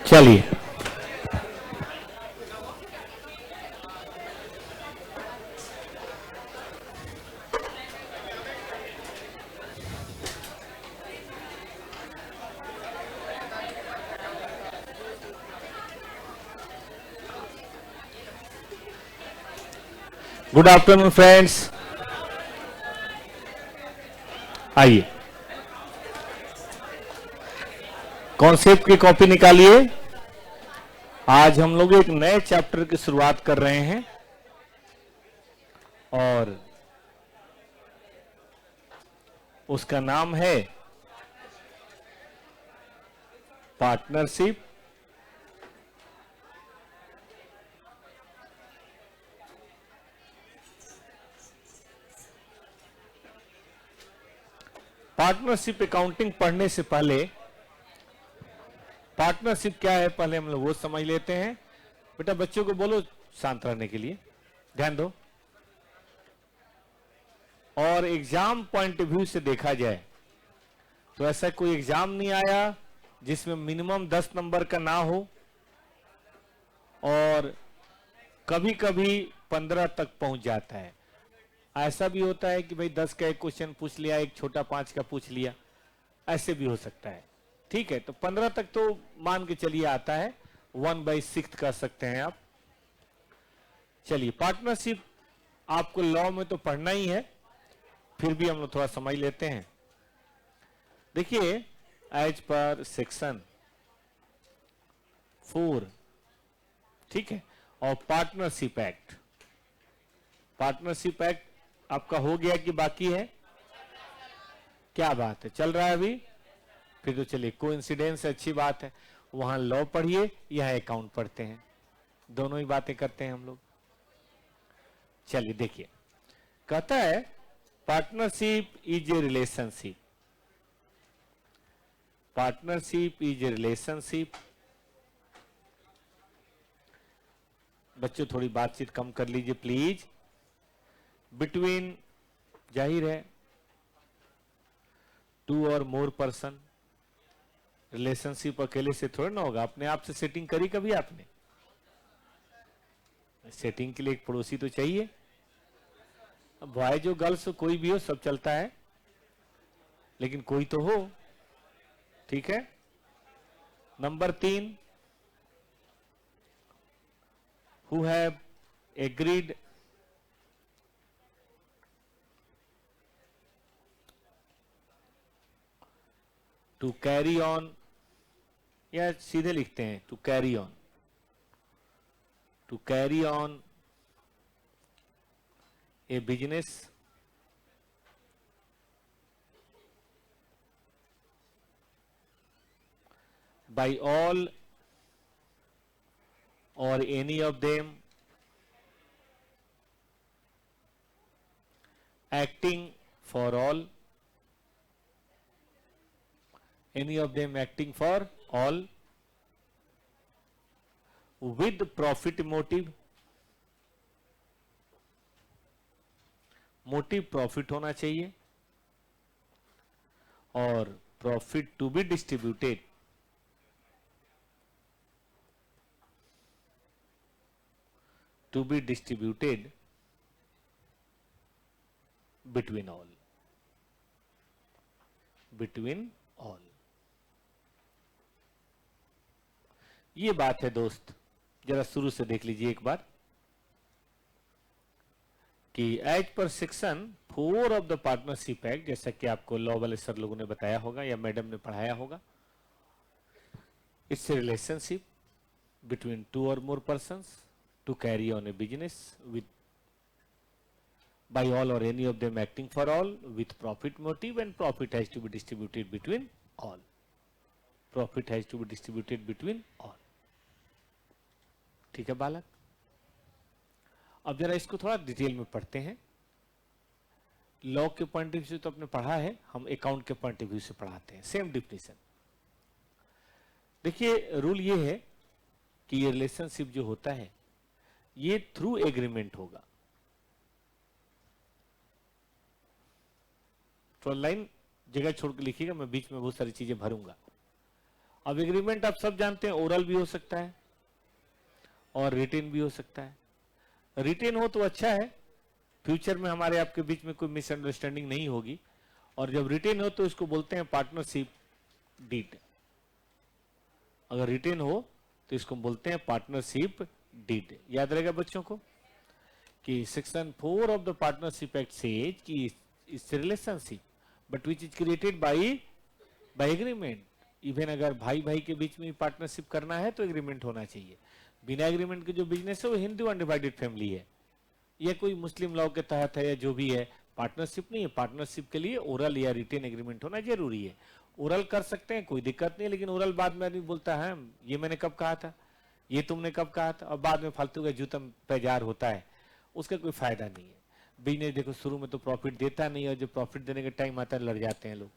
चलिए good afternoon friends, आइए concept की कॉपी निकालिए। आज हम लोग एक नए चैप्टर की शुरुआत कर रहे हैं और उसका नाम है पार्टनरशिप पार्टनरशिप अकाउंटिंग पढ़ने से पहले पार्टनरशिप क्या है पहले हम लोग वो समझ लेते हैं। बेटा बच्चों को बोलो शांत रहने के लिए, ध्यान दो। और एग्जाम पॉइंट ऑफ व्यू से देखा जाए तो ऐसा कोई एग्जाम नहीं आया जिसमें मिनिमम 10 नंबर का ना हो और कभी कभी 15 तक पहुंच जाता है। ऐसा भी होता है कि भाई 10 का एक क्वेश्चन पूछ लिया, एक छोटा 5 का पूछ लिया, ऐसे भी हो सकता है। ठीक है, तो 15 तक तो मान के चलिए आता है, 1/6 कर सकते हैं आप। चलिए पार्टनरशिप आपको लॉ में तो पढ़ना ही है, फिर भी हम लोग थोड़ा समझ लेते हैं। देखिए एज पर सेक्शन 4, ठीक है, और पार्टनरशिप एक्ट आपका हो गया कि बाकी है? क्या बात है, चल रहा है अभी? फिर तो चलिए कोइंसिडेंस अच्छी बात है। वहां लॉ पढ़िए, यहां अकाउंट पढ़ते हैं, दोनों ही बातें करते हैं हम लोग। चलिए देखिए, कहता है partnership is a relationship. Partnership is a relationship. बच्चों थोड़ी बातचीत कम कर लीजिए प्लीज। बिटवीन, जाहिर है, 2 और मोर पर्सन। रिलेशनशिप अकेले से थोड़ा ना होगा, अपने आप से सेटिंग करी कभी आपने? सेटिंग के लिए एक पड़ोसी तो चाहिए। बॉय जो गर्ल्स हो, कोई भी हो, सब चलता है, लेकिन कोई तो हो। ठीक है। Number 3, who have agreed to carry on, या सीधे लिखते हैं to carry on a business by all or any of them acting for all, any of them acting for all with profit motive। Motive profit होना चाहिए और profit to be distributed between all। ये बात है दोस्त, जरा शुरू से देख लीजिए एक बार कि as per section 4 of the partnership act, जैसा कि आपको लॉ वाले सर लोगों ने बताया होगा या मैडम ने पढ़ाया होगा, इट्स ए रिलेशनशिप बिटवीन 2 और more persons to carry on a business with by all or any of them acting for all with profit motive, and profit has to be distributed between all। ठीक है बालक, अब जरा इसको थोड़ा detail में पढ़ते हैं। लॉ के पॉइंट ऑफ व्यू से तो आपने पढ़ा है, हम अकाउंट के पॉइंट ऑफ व्यू से पढ़ाते हैं, सेम डिफिनेशन। देखिए रूल ये है कि ये रिलेशनशिप जो होता है ये थ्रू एग्रीमेंट होगा। तो लाइन जगह छोड़ के लिखिएगा, मैं बीच में बहुत सारी चीजें भरूंगा। अब एग्रीमेंट आप सब जानते हैं, ओरल भी हो सकता है और रिटेन भी हो सकता है। रिटेन हो तो अच्छा है, फ्यूचर में हमारे आपके बीच में कोई मिसअंडरस्टैंडिंग नहीं होगी। और जब रिटेन हो तो इसको बोलते हैं पार्टनरशिप डीड। अगर रिटेन हो तो इसको बोलते हैं पार्टनरशिप डीड। याद रहेगा बच्चों को कि section 4 of the partnership act says कि it's relationship but which is created by agreement. Even अगर भाई भाई के बीच में पार्टनरशिप करना है तो एग्रीमेंट होना चाहिए। बिना एग्रीमेंट के जो बिजनेस है वो हिंदू अनडिवाइडेड फैमिली है, या कोई मुस्लिम लॉ के तहत है, या जो भी है, पार्टनरशिप नहीं है। पार्टनरशिप के लिए ओरल या रिटेन एग्रीमेंट होना जरूरी है। ओरल कर सकते हैं, कोई दिक्कत नहीं, लेकिन ओरल बाद में आदमी बोलता है ये मैंने कब कहा था, ये तुमने कब कहा था, और बाद में फालतू का जूता पैजार होता है, उसका कोई फायदा नहीं है। बिजनेस देखो शुरू में तो प्रॉफिट देता नहीं, और जब प्रॉफिट देने का टाइम आता है लड़ जाते हैं लोग।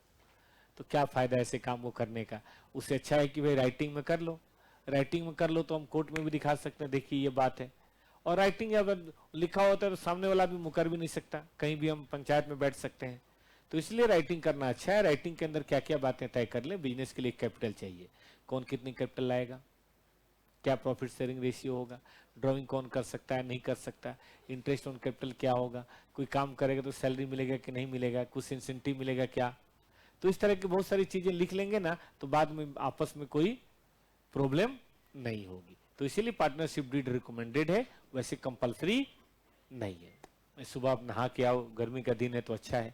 तो क्या फायदा ऐसे काम को करने का। उससे अच्छा है कि भाई राइटिंग में कर लो। राइटिंग में कर लो तो हम कोर्ट में भी दिखा सकते हैं, देखिए ये बात है। और राइटिंग अगर लिखा होता है तो सामने वाला भी मुकर भी नहीं सकता, कहीं भी हम पंचायत में बैठ सकते हैं। तो इसलिए राइटिंग करना अच्छा है। राइटिंग के अंदर क्या क्या बातें तय कर लें। बिजनेस के लिए कैपिटल चाहिए, कौन कितनी कैपिटल लाएगा, क्या प्रॉफिट शेयरिंग रेशियो होगा, ड्राइंग कौन कर सकता है नहीं कर सकता, इंटरेस्ट ऑन कैपिटल क्या होगा, कोई काम करेगा तो सैलरी मिलेगा कि नहीं मिलेगा, कुछ इंसेंटिव मिलेगा क्या। तो इस तरह की बहुत सारी चीजें लिख लेंगे ना, तो बाद में आपस में कोई प्रॉब्लम नहीं होगी। तो इसीलिए पार्टनरशिप डीड रिकमेंडेड है, वैसे कंपलसरी नहीं है। सुबह आप नहा के आओ, गर्मी का दिन है तो अच्छा है,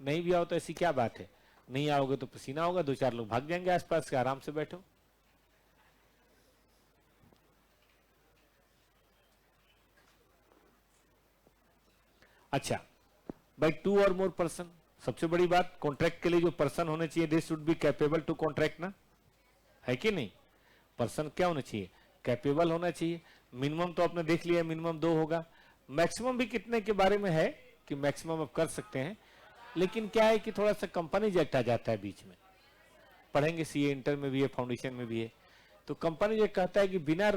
नहीं भी आओ तो ऐसी क्या बात है। नहीं आओगे तो पसीना होगा, दो चार लोग भाग जाएंगे आसपास के, आराम से बैठो। अच्छा, बाय 2 और मोर पर्सन। सबसे बड़ी बात, कॉन्ट्रैक्ट के लिए जो पर्सन होने चाहिए, they should be capable to contract ना, है कि नहीं। पर्सन क्या होना चाहिए, कैपेबल होना चाहिए। मिनिमम तो आपने देख लिया, मिनिमम 2 होगा। मैक्सिमम भी कितने के बारे में है कि मैक्सिमम आप कर सकते हैं, लेकिन क्या है कि थोड़ा सा कंपनी एक्ट आ जाता है बीच में। पढ़ेंगे सीए इंटर में भी है, फाउंडेशन में भी है। तो कंपनी एक्ट कहता है कि बिना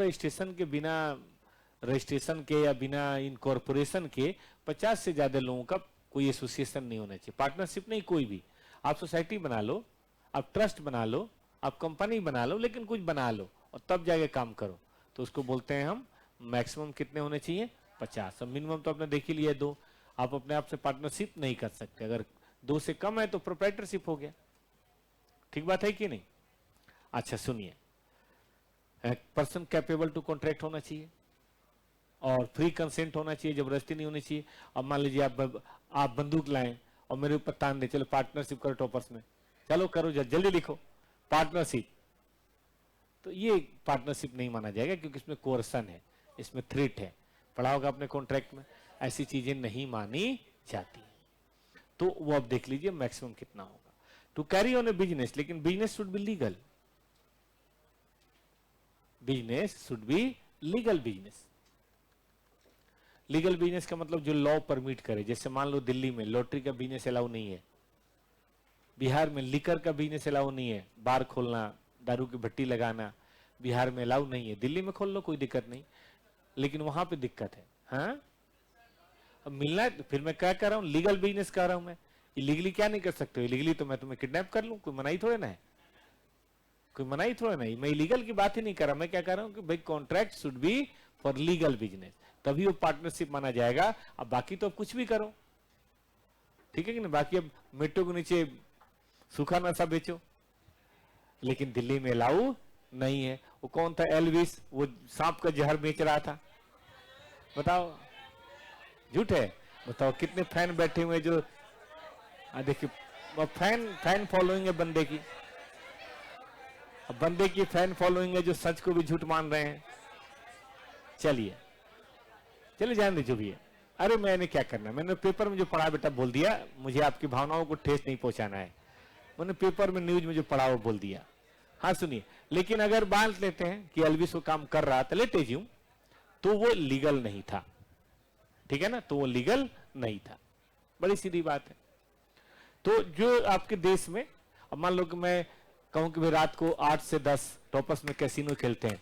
रजिस्ट्रेशन के या बिना इनकॉर्पोरेशन के 50 से ज्यादा लोगों का कोई एसोसिएशन नहीं होना चाहिए। पार्टनरशिप नहीं, कोई भी। आप सोसाइटी बना लो, आप ट्रस्ट बना लो, आप कंपनी बना लो, लेकिन कुछ बना लो और तब जाके काम करो। तो उसको बोलते हैं हम मैक्सिमम कितने होने चाहिए, 50। अब मिनिमम तो आपने देख ही लिया 2। आप अपने आप से पार्टनरशिप नहीं कर सकते, अगर 2 से कम है तो प्रोप्राइटरशिप हो गया। ठीक बात है कि नहीं। अच्छा सुनिए, पर्सन कैपेबल टू कॉन्ट्रैक्ट होना चाहिए और फ्री कंसेंट होना चाहिए, जबरदस्ती नहीं होनी चाहिए। अब मान लीजिए आप बंदूक लाएं और मेरे ऊपर तान दे, चलो पार्टनरशिप करो टॉपर्स में, चलो करो जल्दी लिखो पार्टनरशिप, तो ये पार्टनरशिप नहीं माना जाएगा, क्योंकि इसमें कोर्सन है, इसमें थ्रेट है। पढ़ा होगा अपने कॉन्ट्रैक्ट में, ऐसी चीजें नहीं मानी जाती। तो वो अब देख लीजिए मैक्सिमम कितना होगा to carry on a business. लेकिन business should be legal, business should be legal business. Legal business का मतलब जो लॉ परमिट करे। जैसे मान लो दिल्ली में लॉटरी का बिजनेस अलाउ नहीं है, बिहार में लिकर का बिजनेस अलाउ नहीं है, बार खोलना, दारू की भट्टी लगाना बिहार में अलाउ नहीं है। दिल्ली में खोल लो, कोई दिक्कत नहीं, लेकिन वहां पे दिक्कत है। हाँ, अब मिलना है, फिर मैं क्या कर रहा हूँ, लीगल बिजनेस कर रहा हूं मैं। इलीगली क्या नहीं कर सकते, इलीगली तो मैं तुम्हें किडनैप कर लूं, कोई मनाही थोड़े ना है, कोई मनाही थोड़े नहीं। मैं इलीगल की बात ही नहीं कर रहा, मैं क्या कर रहा हूँ कि भाई contract should be for legal business, तभी वो पार्टनरशिप माना जाएगा। अब बाकी तो अब कुछ भी करो, ठीक है कि नहीं। बाकी अब मेट्रो के नीचे सूखा नशा बेचो, लेकिन दिल्ली में अलाउ नहीं है। वो कौन था, एलविस, वो सांप का जहर बेच रहा था, बताओ झूठ है। बताओ कितने फैन बैठे हुए जो देखिए फैन फॉलोइंग है बंदे की, अब बंदे की फैन फॉलोइंग है जो सच को भी झूठ मान रहे हैं। चलिए जान दे जो भी है। अरे मैंने क्या करना, मैंने पेपर में जो पढ़ा बेटा बोल दिया, मुझे आपकी भावनाओं को ठेस नहीं पहुंचाना है। मैंने पेपर में न्यूज में जो पढ़ा वो बोल दिया। हाँ सुनिए, लेकिन अगर मान लेते हैं कि एल्विस वो काम कर रहा था, लेते जी, तो वो लीगल नहीं था, ठीक है ना, तो वो लीगल नहीं था। बड़ी सीधी बात है। तो जो आपके देश में, अब मान लो कि मैं कहूं कि भाई रात को 8 से 10 टॉपर्स में कैसीनो खेलते हैं,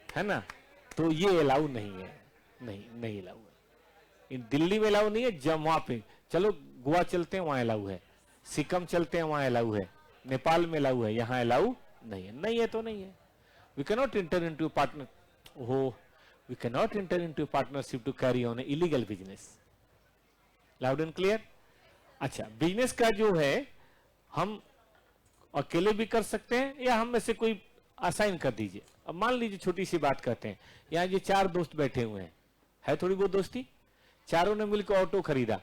है ना, तो ये अलाउ नहीं है, नहीं अलाउ है। दिल्ली में अलाउ नहीं है, जब वहां पे चलो गोवा चलते हैं वहां अलाउ है, सिक्किम चलते हैं वहां अलाउ है, नेपाल में अलाउ है, यहां अलाउ नहीं है, नहीं है तो नहीं है। We can not enter into partner हो we can not enter into partnership to carry on a illegal business. Loud and clear. अच्छा, बिजनेस का जो है हम अकेले भी कर सकते हैं या हम में से कोई असाइन कर दीजिए। अब मान लीजिए छोटी सी बात करते हैं, यहाँ ये 4 दोस्त बैठे हुए हैं, है थोड़ी बहुत दोस्ती, चारों ने मिलकर ऑटो खरीदा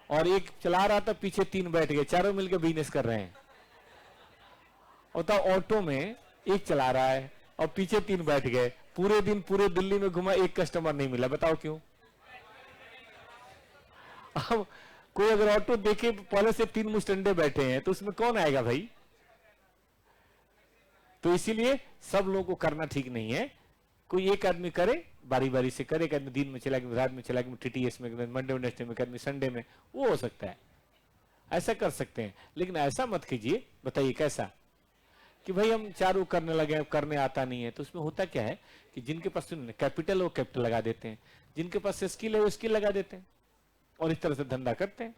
और एक चला रहा था, पीछे 3 बैठ गए, चारों मिलकर बिजनेस कर रहे हैं। और तो ऑटो में एक चला रहा है और पीछे 3 बैठ गए, पूरे दिन पूरे दिल्ली में घुमा, एक कस्टमर नहीं मिला, बताओ क्यों? अब कोई अगर ऑटो देखे पहले से 3 मुस्टंडे बैठे हैं तो उसमें कौन आएगा भाई? तो इसीलिए सब लोगों को करना ठीक नहीं है। कोई एक आदमी करे, बारी बारी से करे, एक आदमी दिन में चला गया, रात में चला गया, टीटीएस में, मंडे वेडनेसडे में, आदमी संडे में, वो हो सकता है, ऐसा कर सकते हैं। लेकिन ऐसा मत कीजिए। बताइए कैसा? कि भाई हम चारों करने लगे, करने आता नहीं है। तो उसमें होता क्या है कि जिनके पास कैपिटल वो कैपिटल लगा देते हैं, जिनके पास स्किल है वो स्किल लगा देते हैं और इस तरह से धंधा करते हैं।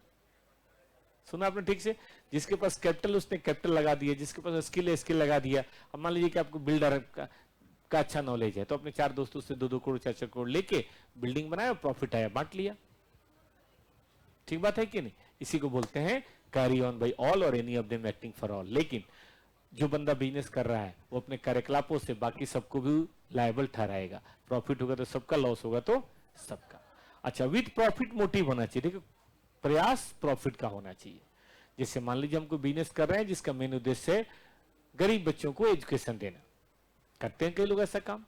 सुना आपने ठीक से? जिसके पास कैपिटल उसने कैपिटल लगा दिया, जिसके पास स्किल है स्किल लगा दिया। अब मान लीजिए कि आपको बिल्डर का अच्छा नॉलेज है तो अपने 4 दोस्तों से 2-2 करोड़ 4-4 करोड़ लेके बिल्डिंग बनाया, प्रॉफिट आया, बांट लिया। ठीक बात है कि नहीं? इसी को बोलते हैं carry on by all or any of them acting for all. लेकिन जो बंदा बिजनेस कर रहा है वो अपने कार्यकलापों से बाकी सबको भी लायबल ठहराएगा। प्रॉफिट होगा तो सबका, लॉस होगा तो सबका। अच्छा, विद प्रॉफिट मोटिव होना चाहिए। देखो, प्रयास प्रॉफिट का होना चाहिए। जैसे मान लीजिए हमको बिजनेस कर रहे हैं जिसका मेन उद्देश्य है गरीब बच्चों को एजुकेशन देना। करते हैं कई लोग ऐसा काम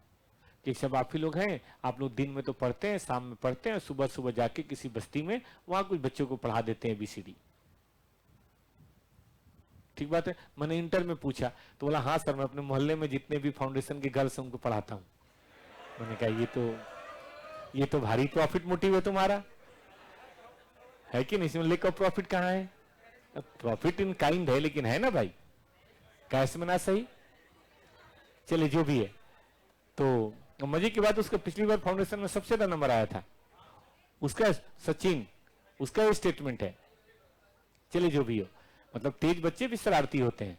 कि सब आप ही लोग हैं, आप लोग दिन में तो पढ़ते हैं, शाम में पढ़ते हैं, सुबह सुबह जाके किसी बस्ती में वहां कुछ बच्चों को पढ़ा देते हैं ABCD। ठीक बात है। मैंने इंटर में पूछा तो बोला हाँ सर, मैं अपने मोहल्ले में जितने भी फाउंडेशन के गर्ल्स हैं उनको पढ़ाता हूं। मैंने कहा ये तो भारी प्रॉफिट मोटिव है तुम्हारा, है कि नहीं? इसमें लेक ऑफ प्रॉफिट कहां है? प्रॉफिट इन काइंड है, लेकिन है ना भाई, कैश में ना सही। चलिए जो भी है। तो मजे की बात, उसका पिछली बार फाउंडेशन में सबसे ज्यादा नंबर आया था उसका, सचिन, उसका स्टेटमेंट है। चलिए जो भी हो, मतलब तेज बच्चे भी शरारती होते हैं।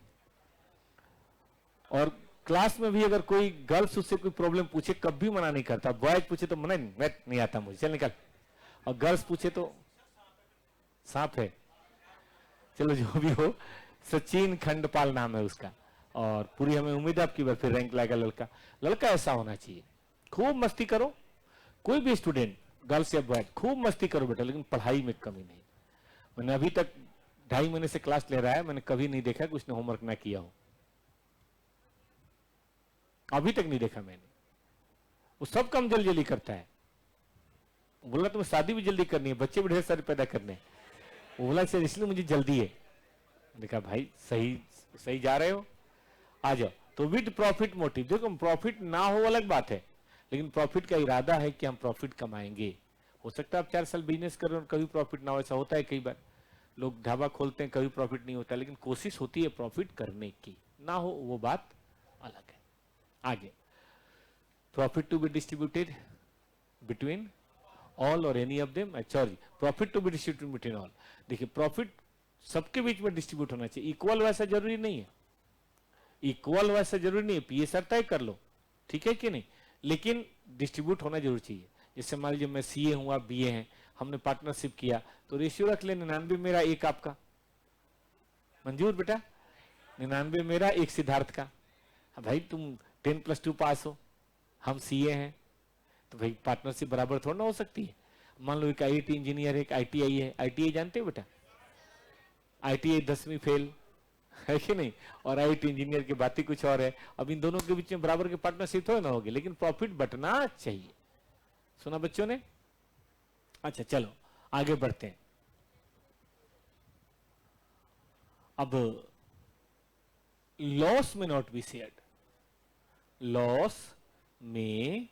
और क्लास में भी अगर कोई गर्ल्स उससे कोई प्रॉब्लम पूछे कभी मना नहीं करता। बॉयज पूछे तो मना नहीं आता मुझे, चल निकल। और गर्ल्स पूछे तो सांप है। चलो जो भी हो, सचिन खंडपाल नाम है उसका। और पूरी हमें उम्मीद है आपकी बार फिर रैंक लाएगा लड़का। लड़का ऐसा होना चाहिए, खूब मस्ती करो। कोई भी स्टूडेंट, गर्ल्स या बॉयज, खूब मस्ती करो बेटा, लेकिन पढ़ाई में कमी नहीं। मैंने अभी तक 2.5 महीने से क्लास ले रहा है, मैंने कभी नहीं देखा कि उसने होमवर्क ना किया हो। अभी तक नहीं देखा मैंने। वो सब काम जल्दी जल्दी करता है। बोला तुम्हें शादी भी जल्दी करनी है, बच्चे भी ढेर सारे पैदा करने हैं। वो बोला सर इसलिए मुझे जल्दी है। देखा भाई सही जा रहे हो, आ जाओ। तो विद प्रॉफिट मोटिव। देखो, प्रॉफिट ना हो अलग बात है, लेकिन प्रॉफिट का इरादा है कि हम प्रॉफिट कमाएंगे। हो सकता है आप 4 साल बिजनेस कर रहे हो और कभी प्रॉफिट ना हो, ऐसा होता है। कई बार लोग ढाबा खोलते हैं, कभी प्रॉफिट नहीं होता, लेकिन कोशिश होती है प्रॉफिट करने की। ना हो वो बात अलग है। आगे, profit to be distributed between all or any of them. Sorry, profit to be distributed between all. देखिए, प्रॉफिट सबके बीच में डिस्ट्रीब्यूट होना चाहिए। इक्वल वैसा जरूरी नहीं है, इक्वल वैसा जरूरी नहीं है। PSR तय कर लो, ठीक है कि नहीं, लेकिन डिस्ट्रीब्यूट होना जरूर चाहिए। जैसे मान लीजिए मैं CA हूं, आप BA हैं, हमने पार्टनरशिप किया तो रेशियो रख ले 99 मेरा 1 आपका। मंजूर बेटा? 99 मेरा 1 सिद्धार्थ का। भाई तुम 10+2 पास हो, हम CA हैं, तो भाई पार्टनरशिप बराबर थोड़ा ना हो सकती है। मान लो एक IIT इंजीनियर है, एक ITI है। ITI जानते हो बेटा? ITI 10वीं फेल है कि नहीं, और IIT इंजीनियर की बात ही कुछ और है। अब इन दोनों के बीच में बराबर की पार्टनरशिप थोड़ा ना होगी, लेकिन प्रॉफिट बटना चाहिए। सुना बच्चों ने? अच्छा चलो आगे बढ़ते हैं। अब लॉस में नॉट बी शेयर्ड, लॉस में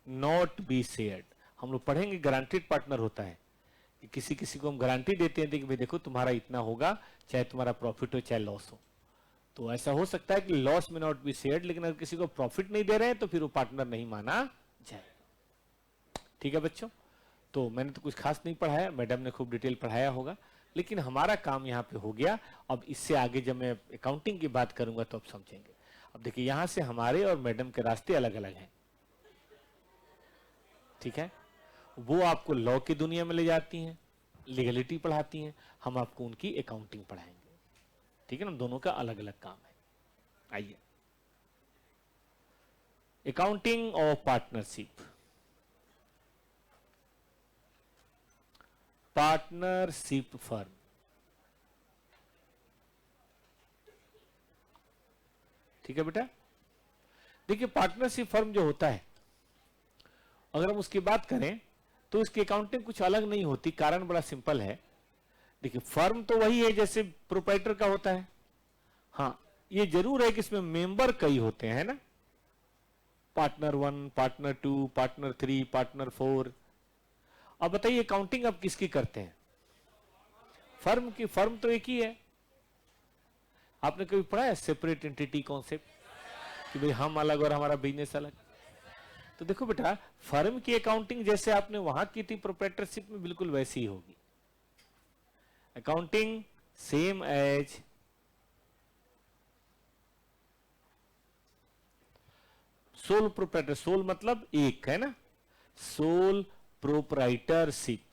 नॉट बी शेयर्ड। हम लोग पढ़ेंगे गारंटीड पार्टनर होता है कि किसी किसी को हम गारंटी देते हैं कि भाई देखो तुम्हारा इतना होगा, चाहे तुम्हारा प्रॉफिट हो चाहे लॉस हो। तो ऐसा हो सकता है कि लॉस में नॉट बी शेयर्ड, लेकिन अगर किसी को प्रॉफिट नहीं दे रहे हैं तो फिर वो पार्टनर नहीं माना जाएगा। ठीक है बच्चों? तो मैंने तो कुछ खास नहीं पढ़ाया, मैडम ने खूब डिटेल पढ़ाया होगा। लेकिन हमारा काम यहाँ पे हो गया। अब इससे आगे जब मैं अकाउंटिंग की बात करूंगा तो आप समझेंगे। अब देखिए यहां से हमारे और मैडम के रास्ते अलग अलग हैं, ठीक है। वो आपको लॉ की दुनिया में ले जाती हैं, लीगलिटी पढ़ाती हैं, हम आपको उनकी अकाउंटिंग पढ़ाएंगे, ठीक है ना। दोनों का अलग अलग काम है। आइए, accounting of partnership. Partnership firm, ठीक है बेटा। देखिए पार्टनरशिप फर्म जो होता है, अगर हम उसकी बात करें तो इसकी अकाउंटिंग कुछ अलग नहीं होती। कारण बड़ा सिंपल है। देखिए फर्म तो वही है जैसे प्रोप्राइटर का होता है। हाँ, ये जरूर है कि इसमें मेंबर कई होते हैं ना, पार्टनर 1, पार्टनर 2, पार्टनर 3, पार्टनर 4। अब बताइए अकाउंटिंग अब किसकी करते हैं? फर्म की। फर्म तो एक ही है। आपने कभी पढ़ा है सेपरेट एंटिटी कॉन्सेप्ट कि भाई हम अलग और हमारा बिजनेस अलग? तो देखो बेटा, फर्म की अकाउंटिंग जैसे आपने वहां की थी प्रोप्राइटरशिप में, बिल्कुल वैसी ही होगी। Accounting same as sole proprietor. Sole मतलब एक, है ना। सोल प्रोप्राइटरशिप,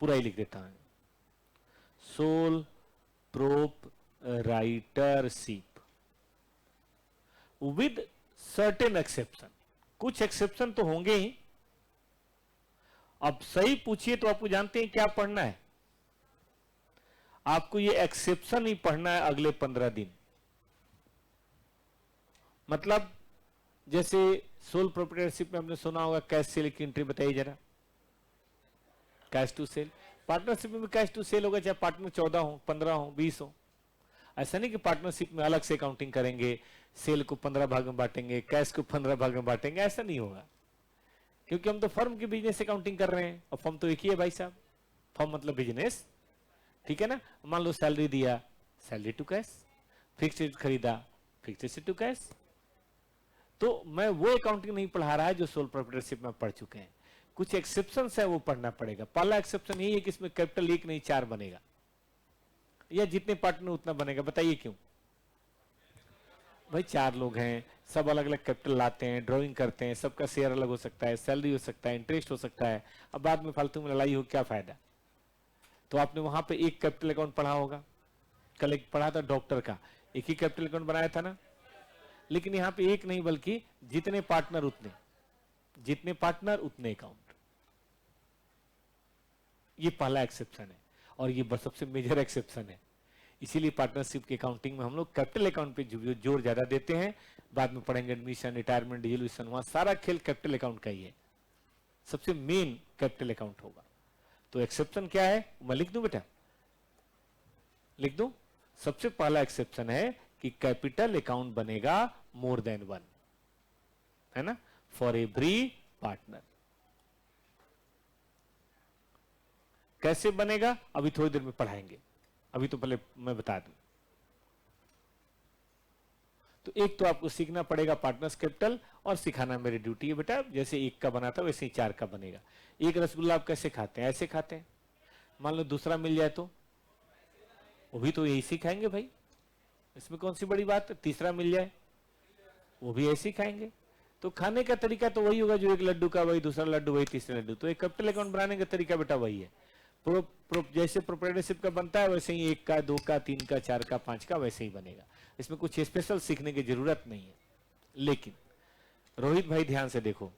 पूरा ही लिख देता हूं। Sole proprietorship with certain exception. कुछ एक्सेप्शन तो होंगे ही। अब सही पूछिए तो आपको जानते हैं क्या पढ़ना है? आपको ये एक्सेप्शन ही पढ़ना है अगले 15 दिन। मतलब जैसे सोल प्रोप्राइटरशिप में हमने सुना होगा कैश सेल की एंट्री बताइए जरा। Cash to cell. पार्टनरशिप में भी कैश टू सेल होगा, चाहे पार्टनर 14 हो, 15 हो, 20 हो। ऐसा नहीं कि पार्टनरशिप में अलग से अकाउंटिंग करेंगे, सेल को 15 भाग में बांटेंगे, कैश को 15 भाग में बांटेंगे, ऐसा नहीं होगा। क्योंकि हम तो फर्म की बिजनेस अकाउंटिंग कर रहे हैं और फर्म तो एक ही है भाई साहब। फर्म मतलब बिजनेस, ठीक है ना। मान लो सैलरी दिया, सैलरी टू कैश। फिक्स्ड खरीदा, फिक्स्ड टू कैश। तो मैं वो अकाउंटिंग नहीं पढ़ा रहा है जो सोल प्रोप्राइटरशिप में पढ़ चुके हैं। कुछ एक्सेप्शंस है वो पढ़ना पड़ेगा। पहला एक्सेप्शन यही है कि इसमें कैपिटल 1 नहीं 4 बनेगा, या जितने पार्टनर उतना बनेगा। बताइए क्यों? भाई 4 लोग हैं, सब अलग अलग कैपिटल लाते हैं, ड्राइंग करते हैं, सबका शेयर अलग हो सकता है, सैलरी हो सकता है, इंटरेस्ट हो सकता है। अब बाद में फालतू में लड़ाई हो, क्या फायदा? तो आपने वहां पे एक कैपिटल अकाउंट पढ़ा होगा, कल एक पढ़ा था डॉक्टर का, एक ही कैपिटल अकाउंट बनाया था ना। लेकिन यहाँ पे एक नहीं बल्कि जितने पार्टनर उतने, जितने पार्टनर उतने अकाउंट। ये पहला एक्सेप्शन है और ये सबसे मेजर एक्सेप्शन है। इसीलिए पार्टनरशिप की अकाउंटिंग में हम लोग कैपिटल अकाउंट पे जोर ज्यादा देते हैं। बाद में पढ़ेंगे एडमिशन, रिटायरमेंट, डिसोल्यूशन, वहां सारा खेल कैपिटल अकाउंट का ही है। सबसे मेन कैपिटल अकाउंट होगा। तो एक्सेप्शन क्या है मैं लिख दूं बेटा? लिख दूं? सबसे पहला एक्सेप्शन है कि कैपिटल अकाउंट बनेगा मोर देन 1, है ना, फॉर एवरी पार्टनर। कैसे बनेगा अभी थोड़ी देर में पढ़ाएंगे, अभी तो पहले मैं बता दूं। तो एक तो आपको सीखना पड़ेगा पार्टनर्स कैपिटल, और सिखाना मेरी ड्यूटी है बेटा। जैसे 1 का बना था वैसे ही 4 का बनेगा। एक रसगुल्ला आप कैसे खाते हैं? ऐसे खाते हैं। मान लो दूसरा मिल जाए तो वो भी तो यही सिखाएंगे भाई, इसमें कौन सी बड़ी बात है। तीसरा मिल जाए वो भी ऐसे ही खाएंगे। तो खाने का तरीका तो वही होगा, जो एक लड्डू का वही, दूसरा लड्डू वही, तीसरा लड्डू। तो एक कैपिटल अकाउंट बनाने का तरीका बेटा वही है। जैसे प्रोप्राइटरशिप का बनता है वैसे ही 1 का, 2 का, 3 का, 4 का, 5 का वैसे ही बनेगा। इसमें कुछ स्पेशल सीखने की जरूरत नहीं है। लेकिन रोहित भाई ध्यान से देखो,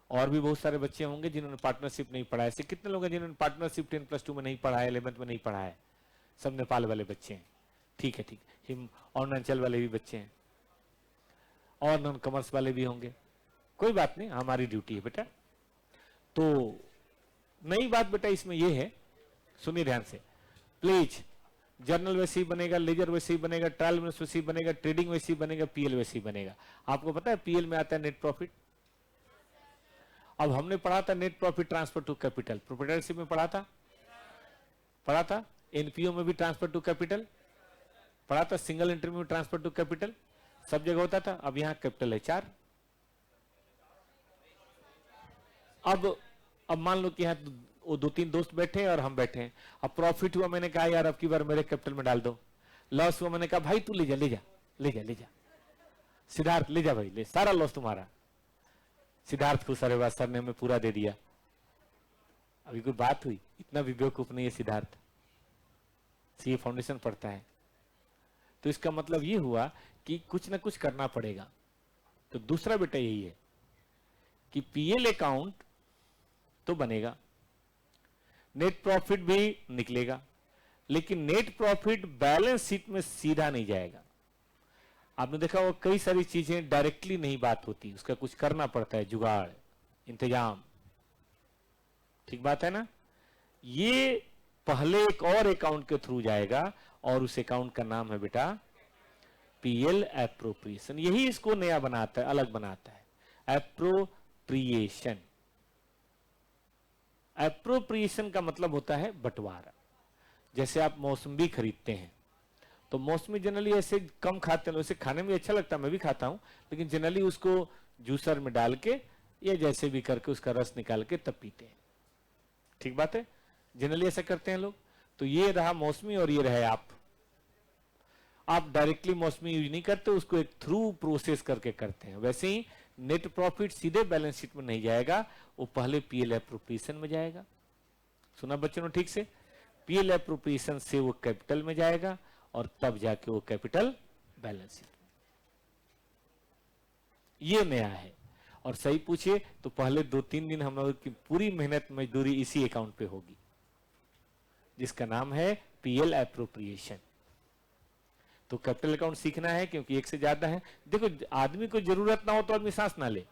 और भी बहुत सारे बच्चे होंगे जिन्होंने पार्टनरशिप नहीं पढ़ा है। ऐसे कितने लोग हैं जिन्होंने पार्टनरशिप 10+2 में नहीं पढ़ा है, 11th में नहीं पढ़ा है? सब नेपाल वाले बच्चे हैं, ठीक है, ठीक। हिम और नंचल वाले भी बच्चे हैं, और नॉन कॉमर्स वाले भी होंगे। कोई बात नहीं, हमारी ड्यूटी है बेटा। तो नई बात बेटा इसमें यह है, सुनिए ध्यान से प्लीज। जर्नल वैसे ही बनेगा, लेजर वैसे ही बनेगा, ट्रायल वैसे ही बनेगा, ट्रेडिंग वैसे ही बनेगा, पीएल वैसे ही बनेगा। आपको पता है पीएल में आता है नेट प्रॉफिट। अब हमने पढ़ा था net profit transfer to capital, proprietorship में पढ़ा था। एनपीओ में भी ट्रांसफर टू कैपिटल पढ़ा था, सिंगल एंट्री में ट्रांसफर टू कैपिटल सब जगह होता था। अब यहां कैपिटल है 4। अब मान लो कि यहां वो 2-3 दोस्त बैठे हैं और हम बैठे हैं। अब प्रॉफिट हुआ, मैंने कहा यार अब की बार मेरे कैपिटल में डाल दो। लॉस हुआ, मैंने कहा भाई तू ले जा ले जा ले जा ले जा, सिद्धार्थ ले जा भाई, ले, सारा लॉस तुम्हारा। सिद्धार्थ खुश, अरे वाह सर ने हमें पूरा दे दिया। अभी कोई बात हुई? इतना भी बेवकूफ नहीं है सिद्धार्थ, सीए फाउंडेशन पढ़ता है। तो इसका मतलब ये हुआ कि कुछ ना कुछ करना पड़ेगा। तो दूसरा बेटा यही है कि पीएल अकाउंट तो बनेगा, नेट प्रॉफिट भी निकलेगा, लेकिन नेट प्रॉफिट बैलेंस शीट में सीधा नहीं जाएगा। आपने देखा वो कई सारी चीजें डायरेक्टली नहीं बात होती, उसका कुछ करना पड़ता है, जुगाड़, इंतजाम। ठीक बात है ना? ये पहले एक और अकाउंट के थ्रू जाएगा और उस अकाउंट का नाम है बेटा पीएल एप्रोप्रिएशन। यही इसको नया बनाता है, अलग बनाता है, एप्रोप्रिएशन। एप्रोप्रिएशन का मतलब होता है बंटवारा। जैसे आप मौसमी खरीदते हैं तो मौसमी जनरली ऐसे कम खाते हैं, वैसे खाने में अच्छा लगता है, मैं भी खाता हूं, लेकिन जनरली उसको जूसर में डाल के या जैसे भी करके उसका रस निकाल के तब पीते हैं। ठीक बात है, जनरली ऐसा करते हैं लोग। तो ये रहा मौसमी और ये रहे आप डायरेक्टली मौसमी यूज नहीं करते, उसको एक थ्रू प्रोसेस करके करते हैं। वैसे ही नेट प्रॉफिट सीधे बैलेंस शीट में नहीं जाएगा, वो पहले पीएल एप्रोप्रिएशन में जाएगा। सुना बच्चों ने ठीक से? पीएल एप्रोप्रिएशन से वो कैपिटल में जाएगा और तब जाके वो कैपिटल बैलेंस शीट में। ये नया है। और सही पूछिए तो पहले 2-3 दिन हम लोग की पूरी मेहनत मजदूरी इसी अकाउंट पे होगी, जिसका नाम है पीएल एप्रोप्रिएशन। तो कैपिटल अकाउंट सीखना है क्योंकि एक से ज्यादा है। देखो आदमी को जरूरत ना हो तो आदमी सांस ना ले।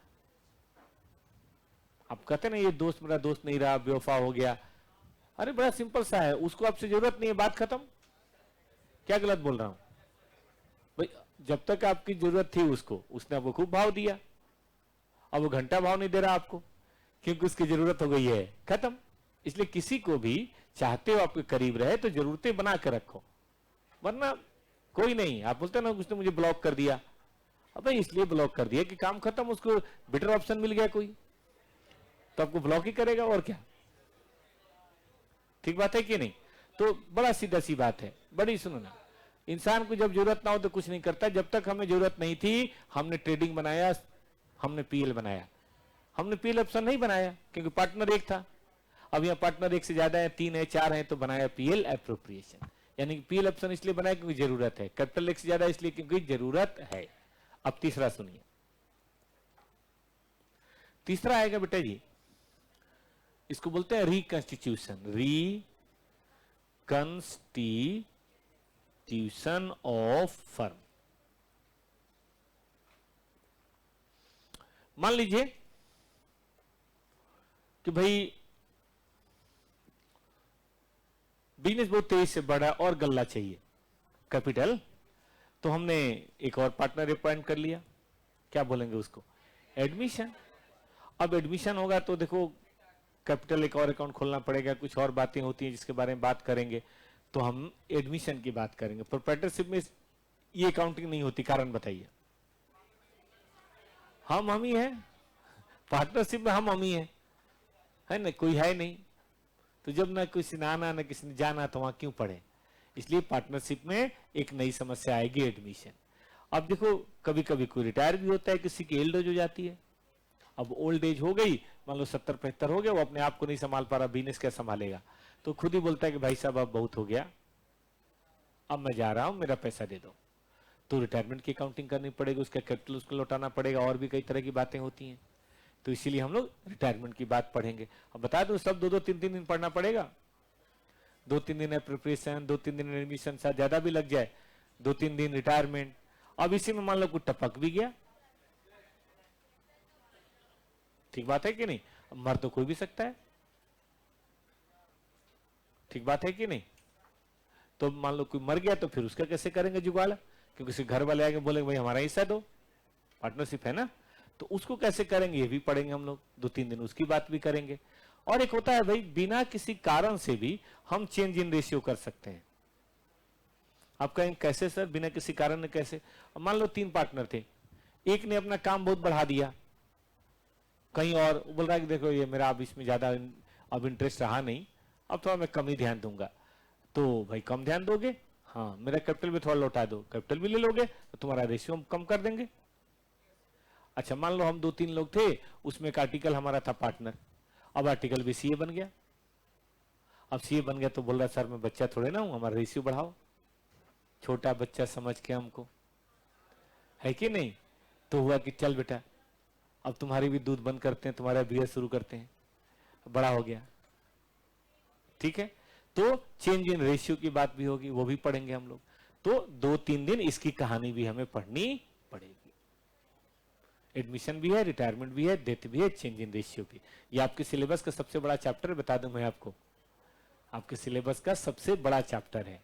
आप कहते ना ये दोस्त मेरा दोस्त नहीं रहा, बेवफा हो गया, अरे बड़ा सिंपल सा है, उसको आपसे जरूरत नहीं है, बात खत्म। क्या गलत बोल रहा हूं भाई? जब तक आपकी जरूरत थी उसको, उसने आपको खूब भाव दिया, अब वो घंटा भाव नहीं दे रहा आपको क्योंकि उसकी जरूरत हो गई है, खत्म। इसलिए किसी को भी चाहते हो आपके करीब रहे तो जरूरतें बना के रखो, वरना कोई नहीं। आप बोलते ना उसने मुझे ब्लॉक कर दिया, अबे इसलिए ब्लॉक कर दिया कि काम खत्म, उसको बेटर ऑप्शन मिल गया कोई, तो आपको ब्लॉक ही करेगा और क्या। ठीक बात है कि नहीं? तो बड़ा सीधा सी बात है, बड़ी सुनो ना। इंसान को जब जरूरत ना हो तो कुछ नहीं करता। जब तक हमें जरूरत नहीं थी हमने ट्रेडिंग बनाया, हमने पीएल बनाया, हमने पीएल ऑप्शन नहीं बनाया क्योंकि पार्टनर एक था। अब यहाँ पार्टनर एक से ज्यादा है, 3 है, 4 है, तो बनाया पीएल एप्रोप्रिएशन। यानी पीएल ऑप्शन इसलिए बनाया क्योंकि जरूरत है, कैपिटल एक से ज्यादा इसलिए क्योंकि जरूरत है। अब तीसरा सुनिए, तीसरा आएगा बेटा जी, इसको बोलते हैं रिकंस्टिट्यूशन। Reconstitution of firm. मान लीजिए कि भाई बिजनेस बहुत तेजी से बढ़ा और गल्ला चाहिए कैपिटल, तो हमने एक और पार्टनर अपॉइंट कर लिया। क्या बोलेंगे उसको? एडमिशन। अब एडमिशन होगा तो देखो कैपिटल एक और अकाउंट खोलना पड़ेगा, कुछ और बातें होती हैं जिसके बारे में बात करेंगे, तो हम एडमिशन की बात करेंगे। प्रोप्राइटरशिप में ये अकाउंटिंग नहीं होती, कारण बताइए? हम ही हैं, पार्टनरशिप में हम ही हैं, है ना, कोई है नहीं। तो जब ना किसी ने आना ना किसी ने जाना तो वहां क्यों पढ़े? इसलिए पार्टनरशिप में एक नई समस्या आएगी, एडमिशन। अब देखो कभी कभी कोई रिटायर भी होता है, किसी की एल्ड एज हो जाती है। अब ओल्ड एज हो गई, मान लो 70-75 हो गया, वो अपने आप को नहीं संभाल पा रहा, बिजनेस क्या संभालेगा, तो खुद ही बोलता है कि भाई साहब अब बहुत हो गया, अब मैं जा रहा हूं, मेरा पैसा दे दो। तो रिटायरमेंट की अकाउंटिंग करनी पड़ेगी, उसका कैपिटल उसको लौटाना पड़ेगा, और भी कई तरह की बातें होती हैं। तो इसीलिए हम लोग रिटायरमेंट की बात पढ़ेंगे। अब बता दो सब 2-3 दिन पढ़ना पड़ेगा। 2-3 दिन है प्रिपरेशन, 2-3 दिन एडमिशन, शायद ज्यादा भी लग जाए, 2-3 दिन रिटायरमेंट। अब इसी में मान लो कुछ टपक भी गया, ठीक बात है कि नहीं? मर तो कोई भी सकता है, ठीक बात है कि नहीं? तो मान लो कोई मर गया तो फिर उसका कैसे करेंगे जुगाड़? क्योंकि उसके घर वाले आके बोलेंगे भाई हमारा हिस्सा दो, पार्टनरशिप है ना, तो उसको कैसे करेंगे ये भी पढ़ेंगे हम लोग। 2-3 दिन उसकी बात भी करेंगे। और एक होता है भाई बिना किसी कारण से भी हम चेंज इन रेशियो कर सकते हैं। आप कहेंगे कैसे सर, बिना किसी कारण ने कैसे? मान लो 3 पार्टनर थे, एक ने अपना काम बहुत बढ़ा दिया कहीं और, बोल रहा है कि देखो ये मेरा अब इसमें ज्यादा अब इंटरेस्ट रहा नहीं, अब थोड़ा मैं कम ही ध्यान दूंगा। तो भाई कम ध्यान दोगे, हाँ मेरा कैपिटल भी थोड़ा लौटा दो, कैपिटल भी ले लोगे तो तुम्हारा रेशियो हम कम कर देंगे। अच्छा मान लो हम 2-3 लोग थे, उसमें एक आर्टिकल हमारा था पार्टनर, अब आर्टिकल भी सीए बन गया। अब सीए बन गया तो बोल रहा सर मैं बच्चा थोड़े ना हूं, हमारा रेशियो बढ़ाओ, छोटा बच्चा समझ के हमको, है कि नहीं। तो हुआ कि चल बेटा अब तुम्हारी भी दूध बंद करते हैं, तुम्हारा बियर शुरू करते हैं, बड़ा हो गया, ठीक है। तो चेंज इन रेशियो की बात भी होगी, वो भी पढ़ेंगे हम लोग। तो 2-3 दिन इसकी कहानी भी हमें पढ़नी पड़ेगी। एडमिशन भी है, रिटायरमेंट भी है, डेथ भी है, चेंज इन रेशियो भी। ये आपके सिलेबस का सबसे बड़ा चैप्टर बता दूं मैं आपको, आपके सिलेबस का सबसे बड़ा चैप्टर है।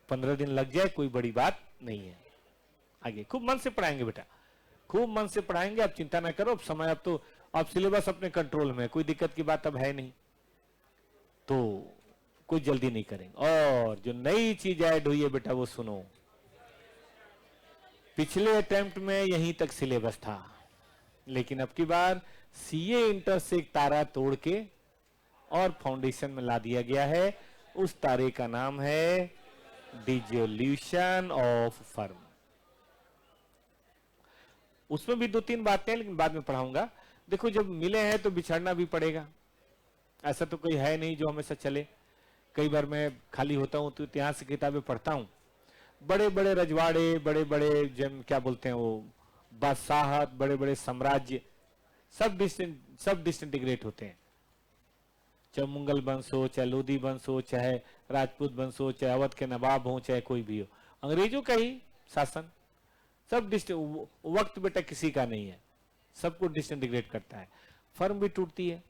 15 दिन लग जाए कोई बड़ी बात नहीं है। आगे खूब मन से पढ़ाएंगे बेटा, खूब मन से पढ़ाएंगे, आप चिंता ना करो। अब समय, अब तो अब सिलेबस अपने कंट्रोल में, कोई दिक्कत की बात अब है नहीं, तो कोई जल्दी नहीं करेंगे। और जो नई चीज ऐड हुई है बेटा वो सुनो, पिछले अटेम्प्ट में यहीं तक सिलेबस था, लेकिन अब की बार सीए इंटर से एक तारा तोड़ के और फाउंडेशन में ला दिया गया है। उस तारे का नाम है डिसोल्यूशन ऑफ फर्म। उसमें भी 2-3 बातें हैं, लेकिन बाद में पढ़ाऊंगा। देखो जब मिले हैं तो बिछड़ना भी पड़ेगा, ऐसा तो कोई है नहीं जो हमेशा चले। कई बार मैं खाली होता हूं तो इतिहास की किताबें पढ़ता हूं, बड़े बड़े रजवाड़े, बड़े बड़े जन क्या बोलते हैं वो, बादशाहत, बड़े बड़े साम्राज्य, सब डिसइंटीग्रेट होते हैं। चाहे मुगल वंश हो, चाहे लोधी वंश हो, चाहे राजपूत वंश हो, चाहे अवध के नवाब हो, चाहे कोई भी हो, अंग्रेजों का ही शासन, सब वक्त बेटा किसी का नहीं है, सबको डिसइंटीग्रेट करता है। फर्म भी टूटती है।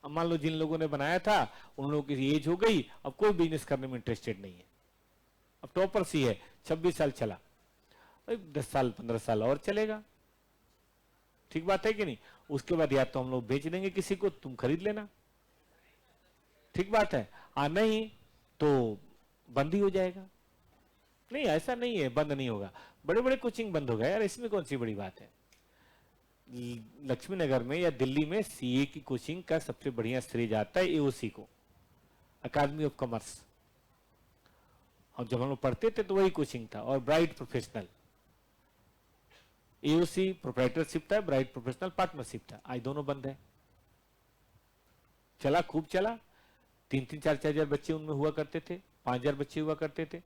अब मान लो जिन लोगों ने बनाया था उन लोगों की एज हो गई, अब कोई बिजनेस करने में इंटरेस्टेड नहीं है। अब टॉपर सी है, 26 साल चला, 10 साल 15 साल और चलेगा, ठीक बात है कि नहीं। उसके बाद या तो हम लोग बेच देंगे किसी को, तुम खरीद लेना, ठीक बात है। नहीं तो बंद ही हो जाएगा। नहीं ऐसा नहीं है बंद नहीं होगा, बड़े बड़े कोचिंग बंद हो गए यार, इसमें कौन सी बड़ी बात है। लक्ष्मी नगर में या दिल्ली में सीए की कोचिंग का सबसे बढ़िया श्रेय जाता है एओसी को, अकादमी ऑफ कॉमर्स। और जब हम लोग पढ़ते थे तो वही कोचिंग था, और ब्राइट प्रोफेशनल। एओसी प्रोप्राइटरशिप था, ब्राइट प्रोफेशनल पार्टनरशिप था, आज दोनों बंद है। चला खूब चला, 3-3, 4-4 हजार बच्चे उनमें हुआ करते थे, 5,000 बच्चे हुआ करते थे,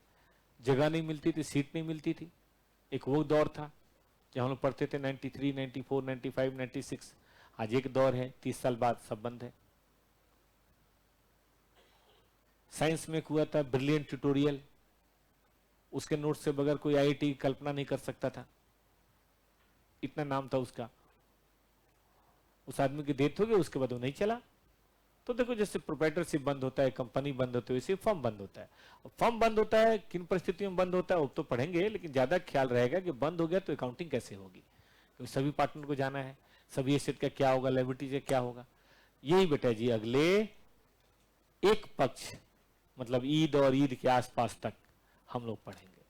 जगह नहीं मिलती थी, सीट नहीं मिलती थी। एक वो दौर था जब हम लोग पढ़ते थे 93, 94, 95, 96। आज एक दौर है, 30 साल बाद सब बंद है। साइंस में हुआ था ब्रिलियंट ट्यूटोरियल, उसके नोट से बगैर कोई आईआईटी की कल्पना नहीं कर सकता था, इतना नाम था उसका। उस आदमी की डेथ हो गई, उसके बाद वो नहीं चला। तो देखो जैसे प्रोप्राइटरशिप बंद होता है, कंपनी बंद होती है, वैसे फर्म बंद होता है। फर्म बंद होता है, किन परिस्थितियों में बंद होता है वो तो पढ़ेंगे, लेकिन ज्यादा ख्याल रहेगा कि बंद हो गया तो अकाउंटिंग कैसे होगी, क्योंकि सभी पार्टनर को जाना है, सभी एसेट का क्या होगा, लायबिलिटी का क्या होगा। यही बेटा जी अगले एक पक्ष, मतलब ईद और ईद के आसपास तक हम लोग पढ़ेंगे।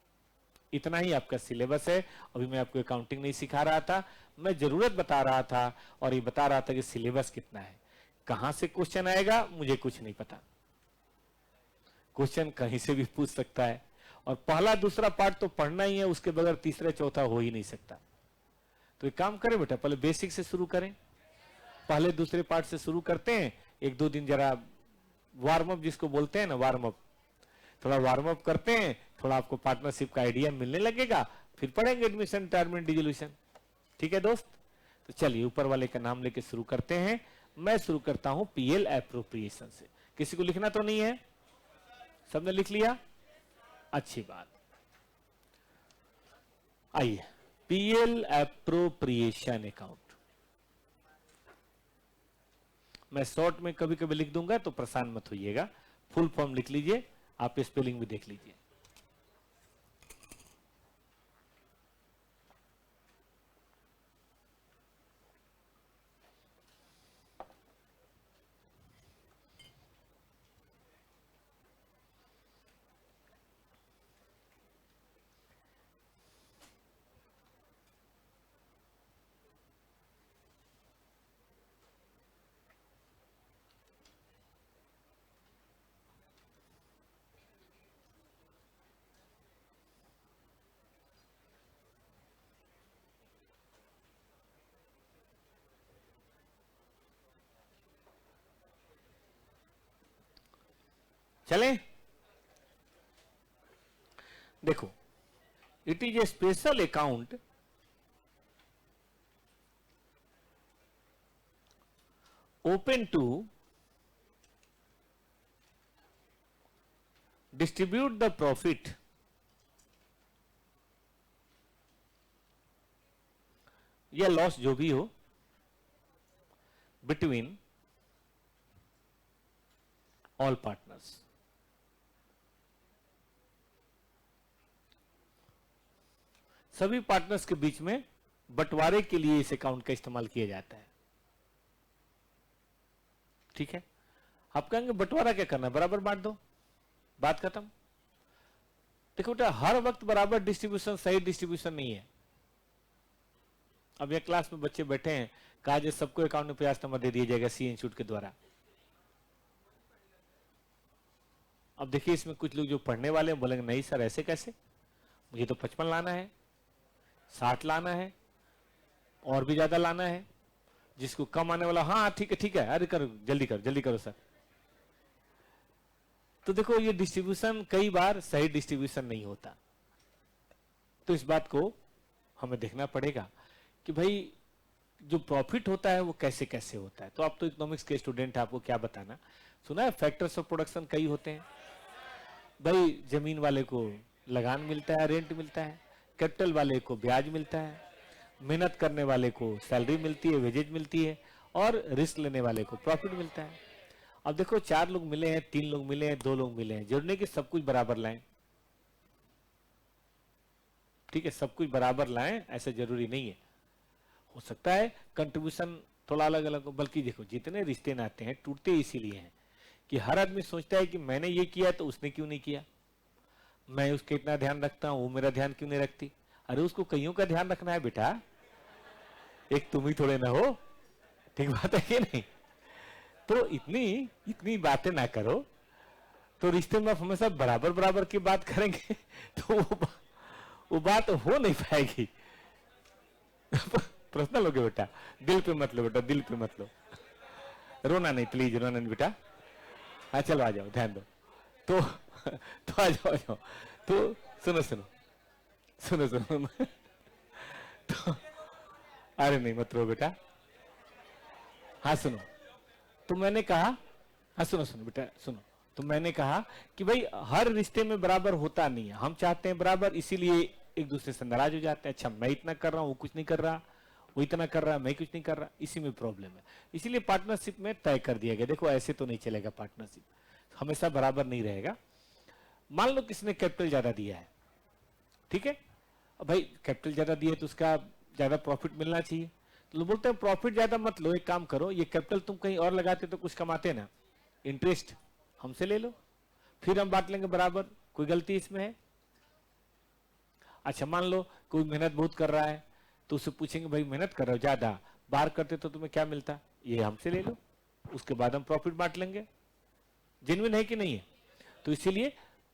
इतना ही आपका सिलेबस है। अभी मैं आपको अकाउंटिंग नहीं सिखा रहा था, मैं जरूरत बता रहा था, और ये बता रहा था कि सिलेबस कितना है। कहां से क्वेश्चन आएगा मुझे कुछ नहीं पता, क्वेश्चन कहीं से भी पूछ सकता है, और पहला दूसरा पार्ट तो पढ़ना ही है, उसके बगैर तीसरा चौथा हो ही नहीं सकता। तो एक काम करें बेटा, पहले बेसिक से शुरू करें, पहले दूसरे पार्ट से शुरू करते हैं। 1-2 दिन जरा वार्म अप जिसको बोलते हैं ना, वार्म अप, थोड़ा वार्म अप करते हैं, थोड़ा आपको पार्टनरशिप का आइडिया मिलने लगेगा, फिर पढ़ेंगे एडमिशन, रिटायरमेंट, डिसोल्यूशन। ठीक है दोस्त, तो चलिए ऊपर वाले का नाम लेके शुरू करते हैं। मैं शुरू करता हूं पीएल एप्रोप्रिएशन से। किसी को लिखना तो नहीं है, सबने लिख लिया, अच्छी बात। आइए, पीएल एप्रोप्रिएशन अकाउंट, मैं शॉर्ट में कभी कभी लिख दूंगा तो परेशान मत होइएगा, फुल फॉर्म लिख लीजिए, आप स्पेलिंग भी देख लीजिए। चलें? देखो, it is a special account open to distribute the profit या लॉस जो भी हो बिटवीन ऑल पार्टनर्स। सभी पार्टनर्स के बीच में बंटवारे के लिए इस अकाउंट का इस्तेमाल किया जाता है। ठीक है, आप कहेंगे बंटवारा क्या करना है, बराबर बांट दो, बात खत्म। देखो बेटा, हर वक्त बराबर डिस्ट्रीब्यूशन सही डिस्ट्रीब्यूशन नहीं है। अब यह क्लास में बच्चे बैठे हैं, कहा जो सबको अकाउंट में 50 नंबर दे दिया जाएगा सी इंस्टीट्यूट के द्वारा। अब देखिए, इसमें कुछ लोग जो पढ़ने वाले हैं बोलेंगे नहीं सर ऐसे कैसे, मुझे तो 55 लाना है, 60 लाना है, और भी ज्यादा लाना है। जिसको कम आने वाला, हाँ ठीक है, अरे करो जल्दी करो सर। तो देखो, ये डिस्ट्रीब्यूशन कई बार सही डिस्ट्रीब्यूशन नहीं होता। तो इस बात को हमें देखना पड़ेगा कि भाई जो प्रॉफिट होता है वो कैसे कैसे होता है। तो आप तो इकोनॉमिक्स के स्टूडेंट हैं, आपको क्या बताना। सुना है फैक्टर्स ऑफ प्रोडक्शन कई होते हैं भाई। जमीन वाले को लगान मिलता है, रेंट मिलता है, कैपिटल वाले को ब्याज मिलता है, मेहनत करने वाले को सैलरी मिलती है, वेजेज मिलती है, और रिस्क लेने वाले को प्रॉफिट मिलता है। अब देखो, 4 लोग मिले हैं, 3 लोग मिले हैं, 2 लोग मिले हैं, जरूरी नहीं कि सब कुछ बराबर लाएं। ठीक है, सब कुछ बराबर लाएं ऐसा जरूरी नहीं है। हो सकता है कंट्रीब्यूशन थोड़ा अलग अलग हो। बल्कि देखो, जितने रिश्ते नाते हैं टूटते इसीलिए हैं कि हर आदमी सोचता है कि मैंने ये किया तो उसने क्यों नहीं किया, मैं उसका इतना ध्यान रखता हूं, वो मेरा ध्यान क्यों नहीं रखती। अरे उसको कईयों का ध्यान रखना है बेटा, एक तुम ही थोड़े ना हो। ठीक बात है कि नहीं? तो इतनी बातें ना करो। तो रिश्ते में आप हमेशा बराबर बराबर की बात करेंगे तो वो बात हो नहीं पाएगी। पर्सनल हो गया बेटा, दिल पे मत लो बेटा, दिल पे मत लो। रोना नहीं प्लीज, रोना नहीं बेटा। हाँ चलो आ जाओ, ध्यान दो। तो आ जाओ। तो सुनो तो अरे नहीं मत रो बेटा। हाँ सुनो, तो मैंने कहा, हाँ सुनो बेटा सुनो, तो मैंने कहा कि भाई हर रिश्ते में बराबर होता नहीं है। हम चाहते हैं बराबर, इसीलिए एक दूसरे से नाराज हो जाते हैं। अच्छा मैं इतना कर रहा हूं, वो कुछ नहीं कर रहा, वो इतना कर रहा है, मैं कुछ नहीं कर रहा, इसी में प्रॉब्लम है। इसीलिए पार्टनरशिप में तय कर दिया गया, देखो ऐसे तो नहीं चलेगा, पार्टनरशिप हमेशा बराबर नहीं रहेगा। मान लो किसने कैपिटल ज्यादा दिया है, ठीक है, अब भाई कैपिटल ज्यादा दिया है तो उसका ज्यादा प्रॉफिट मिलना चाहिए। तो लोग बोलते हैं प्रॉफिट ज्यादा मत लो, एक काम करो, ये कैपिटल तुम कहीं और लगाते तो कुछ कमाते ना, इंटरेस्ट हमसे ले लो, फिर हम बांट लेंगे बराबर, कोई गलती इसमें है? अच्छा मान लो कोई मेहनत बहुत कर रहा है, तो उससे पूछेंगे भाई मेहनत कर रहे हो ज्यादा, बाहर करते तो तुम्हें क्या मिलता, ये हमसे ले लो, उसके बाद हम प्रॉफिट बांट लेंगे। जेन्युइन है कि नहीं है? तो इसीलिए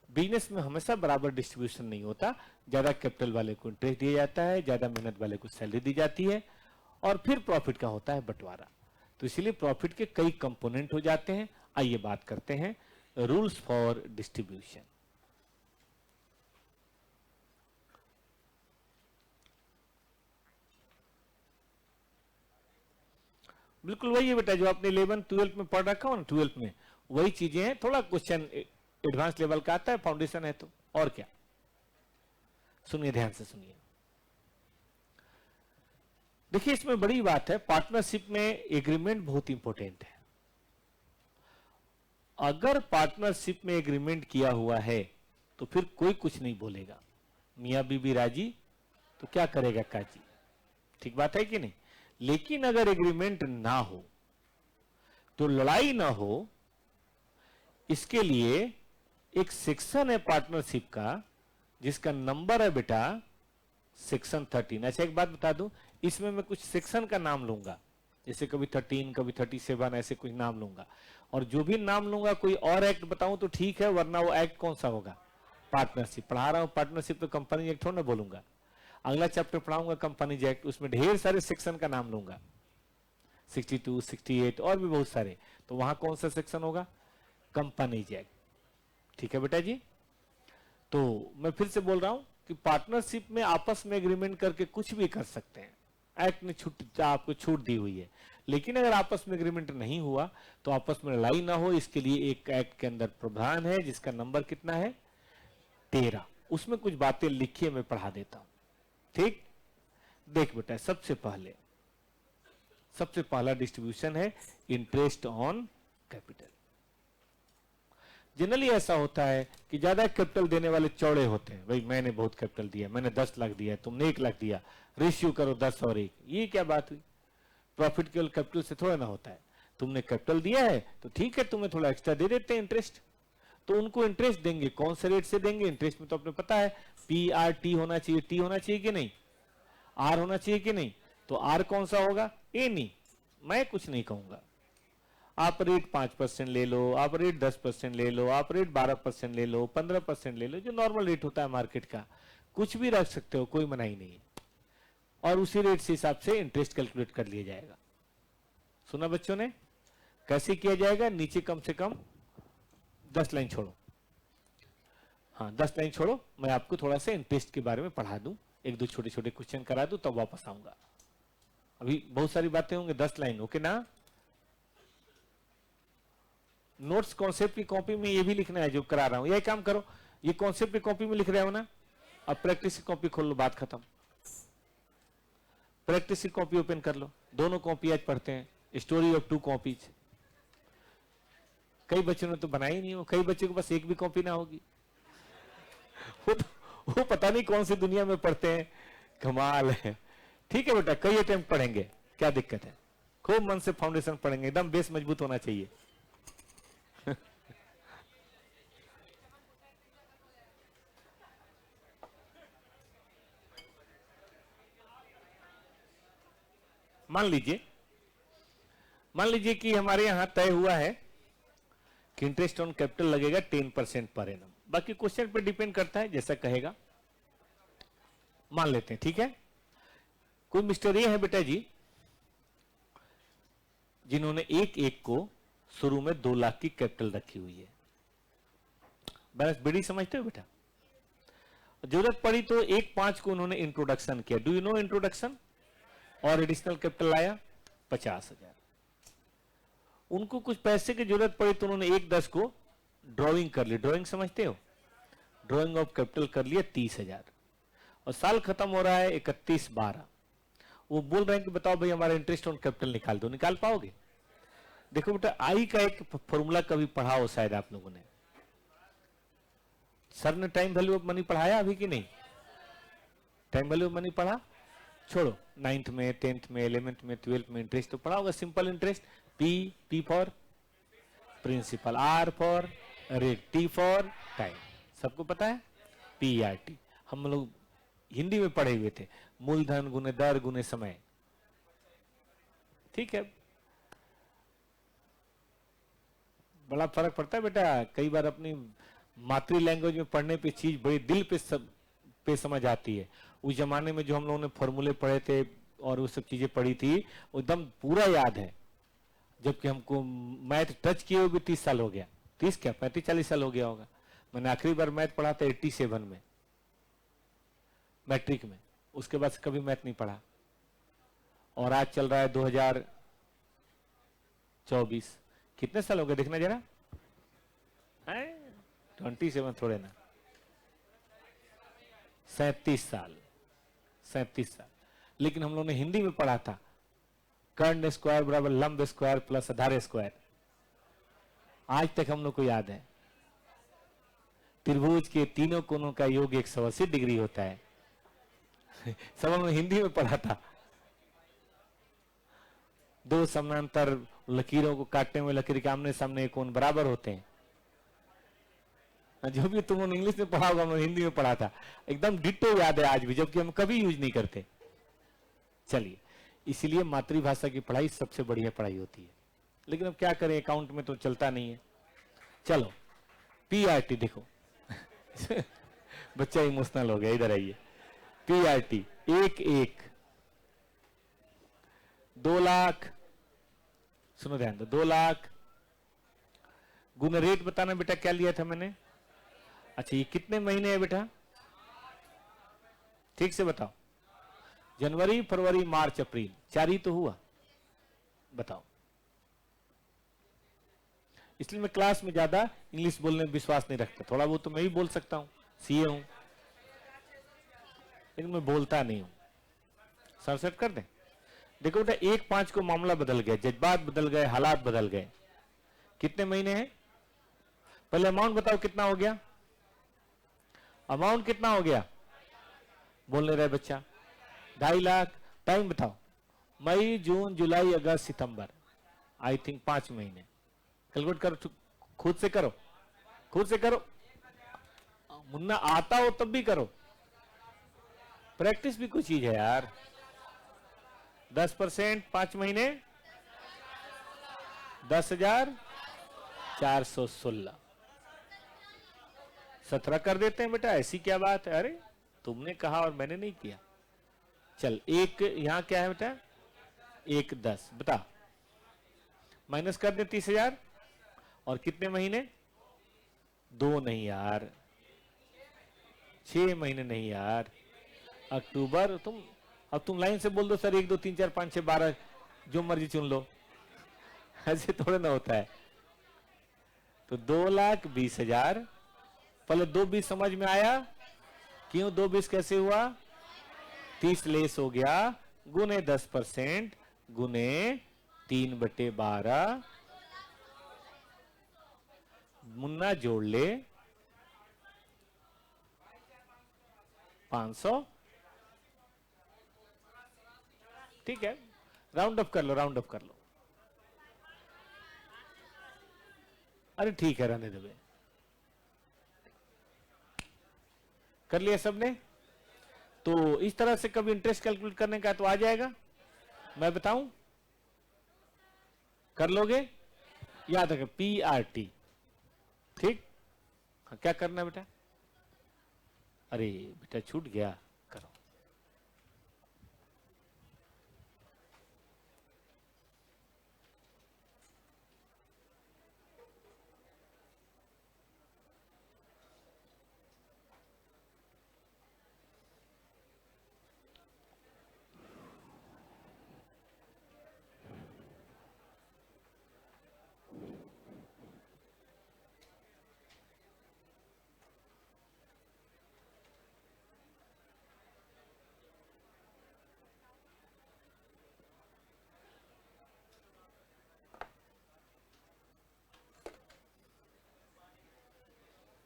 बिजनेस में हमेशा बराबर डिस्ट्रीब्यूशन नहीं होता। ज्यादा कैपिटल वाले को इंटरेस्ट दिया जाता है, ज्यादा मेहनत वाले को सैलरी दी जाती है, और फिर प्रॉफिट का होता है बंटवारा। तो इसीलिए प्रॉफिट के कई कंपोनेंट हो जाते हैं। आइए बात करते हैं रूल्स फॉर डिस्ट्रीब्यूशन। बिल्कुल वही है बेटा जो आपने 11 12 में पढ़ रखा हो ना, 12 में वही चीजें हैं, थोड़ा क्वेश्चन एडवांस लेवल का आता है, फाउंडेशन है तो और क्या। सुनिए ध्यान से सुनिए, देखिए इसमें बड़ी बात है, पार्टनरशिप में एग्रीमेंट बहुत इंपॉर्टेंट है। अगर पार्टनरशिप में एग्रीमेंट किया हुआ है तो फिर कोई कुछ नहीं बोलेगा, मियां बीबी राजी तो क्या करेगा काजी। ठीक बात है कि नहीं? लेकिन अगर एग्रीमेंट ना हो तो लड़ाई ना हो, इसके लिए एक सेक्शन है पार्टनरशिप का जिसका नंबर है बेटा सेक्शन 13। अच्छा एक बात बता दूं, इसमें मैं कुछ सेक्शन का नाम लूंगा, जैसे कभी 13 कभी 37 ऐसे कुछ नाम लूंगा, और जो भी नाम लूंगा कोई और एक्ट बताऊं तो ठीक है, वरना वो एक्ट कौन सा होगा, पार्टनरशिप। पढ़ा रहा हूं पार्टनरशिप तो कंपनी एक्ट थोड़ा ना बोलूंगा। अगला चैप्टर पढ़ाऊंगा कंपनी एक्ट, उसमें ढेर सारे सेक्शन का नाम लूंगा, 62 68 और भी बहुत सारे। तो वहां कौन सा सेक्शन होगा, कंपनी एक्ट। ठीक है बेटा जी। तो मैं फिर से बोल रहा हूं कि पार्टनरशिप में आपस में एग्रीमेंट करके कुछ भी कर सकते हैं, एक्ट ने आपको छूट दी हुई है। लेकिन अगर आपस में एग्रीमेंट नहीं हुआ तो आपस में लड़ाई ना हो, इसके लिए एक एक्ट के अंदर प्रावधान है जिसका नंबर कितना है 13। उसमें कुछ बातें लिखी है, मैं पढ़ा देता हूं। ठीक, देख बेटा, सबसे पहला डिस्ट्रीब्यूशन है इंटरेस्ट ऑन कैपिटल। जनरली ऐसा होता है कि ज्यादा कैपिटल देने वाले चौड़े होते हैं, भाई मैंने बहुत कैपिटल दिया, मैंने 10 लाख दिया, तुमने 1 लाख दिया, रेशियो करो 10 और 1। ये क्या बात हुई? प्रॉफिट केवल कैपिटल से थोड़ा ना होता है। तुमने कैपिटल दिया है तो ठीक है, तुम्हें थोड़ा एक्स्ट्रा दे देते हैं इंटरेस्ट। तो उनको इंटरेस्ट देंगे, कौन से रेट से देंगे? इंटरेस्ट में तो अपने पता है PRT होना चाहिए, टी होना चाहिए कि नहीं, आर होना चाहिए कि नहीं। तो आर कौन सा होगा? ए नहीं, मैं कुछ नहीं कहूंगा। आप रेट 5% ले लो, आप रेट 10% ले लो, आप रेट 12% ले लो, 15% ले लो, जो नॉर्मल रेट होता है मार्केट का, कुछ भी रख सकते हो, कोई मनाही नहीं है। और उसी रेट से हिसाब से इंटरेस्ट कैलकुलेट कर लिया जाएगा। सुना बच्चों ने? कैसे किया जाएगा? नीचे कम से कम 10 लाइन छोड़ो, हाँ 10 लाइन छोड़ो, मैं आपको थोड़ा सा इंटरेस्ट के बारे में पढ़ा दूं, एक दो छोटे छोटे क्वेश्चन करा दूं, तब वापस आऊंगा। अभी बहुत सारी बातें होंगी, 10 लाइन, ओके ना? नोट्स कॉन्सेप्ट की कॉपी में ये भी लिखना है जो करा रहा हूं। यही काम करो, ये कॉन्सेप्ट की कॉपी में लिख रहे हो ना, अब प्रैक्टिस की कॉपी खोल लो, बात खत्म। प्रैक्टिस की कॉपी ओपन कर लो, दोनों कॉपी आज पढ़ते हैं, स्टोरी ऑफ 2 कॉपीज। कई बच्चों ने तो बनाई नहीं हो, कई बच्चों के पास एक भी कॉपी ना होगी। वो पता नहीं कौन सी दुनिया में पढ़ते हैं, कमाल है। ठीक है बेटा, कई अटेम्प्ट पढ़ेंगे, क्या दिक्कत है, खूब मन से फाउंडेशन पढ़ेंगे, एकदम बेस मजबूत होना चाहिए। मान लीजिए कि हमारे यहां तय हुआ है कि इंटरेस्ट ऑन कैपिटल लगेगा 10% पर एनम। बाकी क्वेश्चन पे डिपेंड करता है, जैसा कहेगा मान लेते हैं। ठीक है, कोई मिस्टर ये है बेटा जी जिन्होंने एक को शुरू में 2 लाख की कैपिटल रखी हुई है। बैलेंस बड़ी समझते हो बेटा? जरूरत पड़ी तो 1.5 को उन्होंने इंट्रोडक्शन किया, डू यू नो इंट्रोडक्शन, और एडिशनल कैपिटल लाया 50,000। उनको कुछ पैसे की जरूरत पड़ी तो उन्होंने 1.10 को ड्राइंग कर ली, ड्राइंग समझते हो, ड्राइंग ऑफ कैपिटल कर लिया 30,000। और साल खत्म हो रहा है 31/12, वो बोल रहे हैं कि बताओ भाई हमारा इंटरेस्ट ऑन कैपिटल निकाल दो। निकाल पाओगे? देखो बेटा, आई का एक फॉर्मूला कभी पढ़ा हो शायद आप लोगों ने, सर ने टाइम वैल्यू ऑफ मनी पढ़ाया अभी कि नहीं? टाइम वैल्यू ऑफ मनी पढ़ा? छोड़ो, 9th में, 10th में, 11th में, 12th में इंटरेस्ट तो पढ़ा होगा। Simple interest, P for principal, R for rate, T for time, सबको पता है। PRT हम लोग हिंदी में पढ़े हुए थे, मूलधन गुने दर गुने समय। ठीक है, बड़ा फर्क पड़ता है बेटा, कई बार अपनी मातृ लैंग्वेज में पढ़ने पे चीज बड़ी दिल पे समझ आती है। उस जमाने में जो हम लोगों ने फॉर्मूले पढ़े थे और वो सब चीजें पढ़ी थी, वो एकदम पूरा याद है। जबकि हमको मैथ टच किए हुए भी 30 साल हो गया, 30 क्या 35-40 साल हो गया होगा। मैंने आखिरी बार मैथ पढ़ा था 87 में, मैट्रिक में, उसके बाद कभी मैथ नहीं पढ़ा। और आज चल रहा है 2024, कितने साल हो गए देखना जरा, 27 थोड़े ना, 37 साल, 37 साल। लेकिन हम लोगों ने हिंदी में पढ़ा था कर्ण स्क्वायर बराबर लंब स्क्वायर प्लस आधार स्क्वायर, आज तक हम लोग को याद है। त्रिभुज के तीनों कोनों का योग 180 डिग्री होता है। सब हमने हिंदी में पढ़ा था। 2 समानांतर लकीरों को काटने में लकीर के आमने सामने कोण बराबर होते हैं। जो भी तुमने इंग्लिश में पढ़ा होगा, हमने हिंदी में पढ़ा था, एकदम डिट्टो याद है आज भी, जबकि हम कभी यूज नहीं करते। चलिए, इसीलिए मातृभाषा की पढ़ाई सबसे बढ़िया पढ़ाई होती है। लेकिन अब क्या करें, अकाउंट में तो चलता नहीं है। चलो PRT देखो बच्चा इमोशनल हो गया, इधर आइए। PRT 2 लाख, सुनो ध्यान दो, 2 लाख गुना रेट बताना बेटा क्या लिया था मैंने अच्छा, ये कितने महीने है बेटा? ठीक से बताओ। जनवरी, फरवरी, मार्च, अप्रैल, 4 ही तो हुआ। बताओ। इसलिए मैं क्लास में ज्यादा इंग्लिश बोलने में विश्वास नहीं रखता। थोड़ा बहुत तो मैं भी बोल सकता हूं, सीए हूं, लेकिन मैं बोलता नहीं हूं। सरसट कर दें। देखो बेटा, 1/5 को मामला बदल गया, जज्बात बदल गए, हालात बदल गए। कितने महीने हैं? पहले अमाउंट बताओ कितना हो गया? अमाउंट कितना हो गया? बोल नहीं रहे बच्चा। 2.5 लाख। टाइम बताओ। मई, जून, जुलाई, अगस्त, सितंबर, आई थिंक 5 महीने। कैलकुलेट करो, खुद से करो, खुद से करो। मुन्ना आता हो तब भी करो, प्रैक्टिस भी कुछ चीज है यार। 10%, 5 महीने, 10,416। 17 कर देते हैं बेटा, ऐसी क्या बात है? अरे तुमने कहा और मैंने नहीं किया। चल, एक यहां क्या है बेटा? 1,10 बता, माइनस कर दे 30,000। और कितने महीने? 2 नहीं यार, 6 महीने नहीं यार। अक्टूबर, अब तुम लाइन से बोल दो सर 1 2 3 4 5 6 12, जो मर्जी चुन लो। ऐसे थोड़े ना होता है। तो 2,20,000। पहले 2,20 समझ में आया? क्यों 2,20 कैसे हुआ? 30 लेस हो गया, गुने 10%, गुने 3/12। मुन्ना जोड़ ले 500। ठीक है, राउंड अप कर लो, राउंड अप कर लो। अरे ठीक है, रहने दे। कर लिया सबने? तो इस तरह से कभी इंटरेस्ट कैलकुलेट करने का तो आ जाएगा। मैं बताऊं, कर लोगे? याद रखें, PRT। ठीक। हाँ, क्या करना है बेटा? अरे बेटा छूट गया, करो।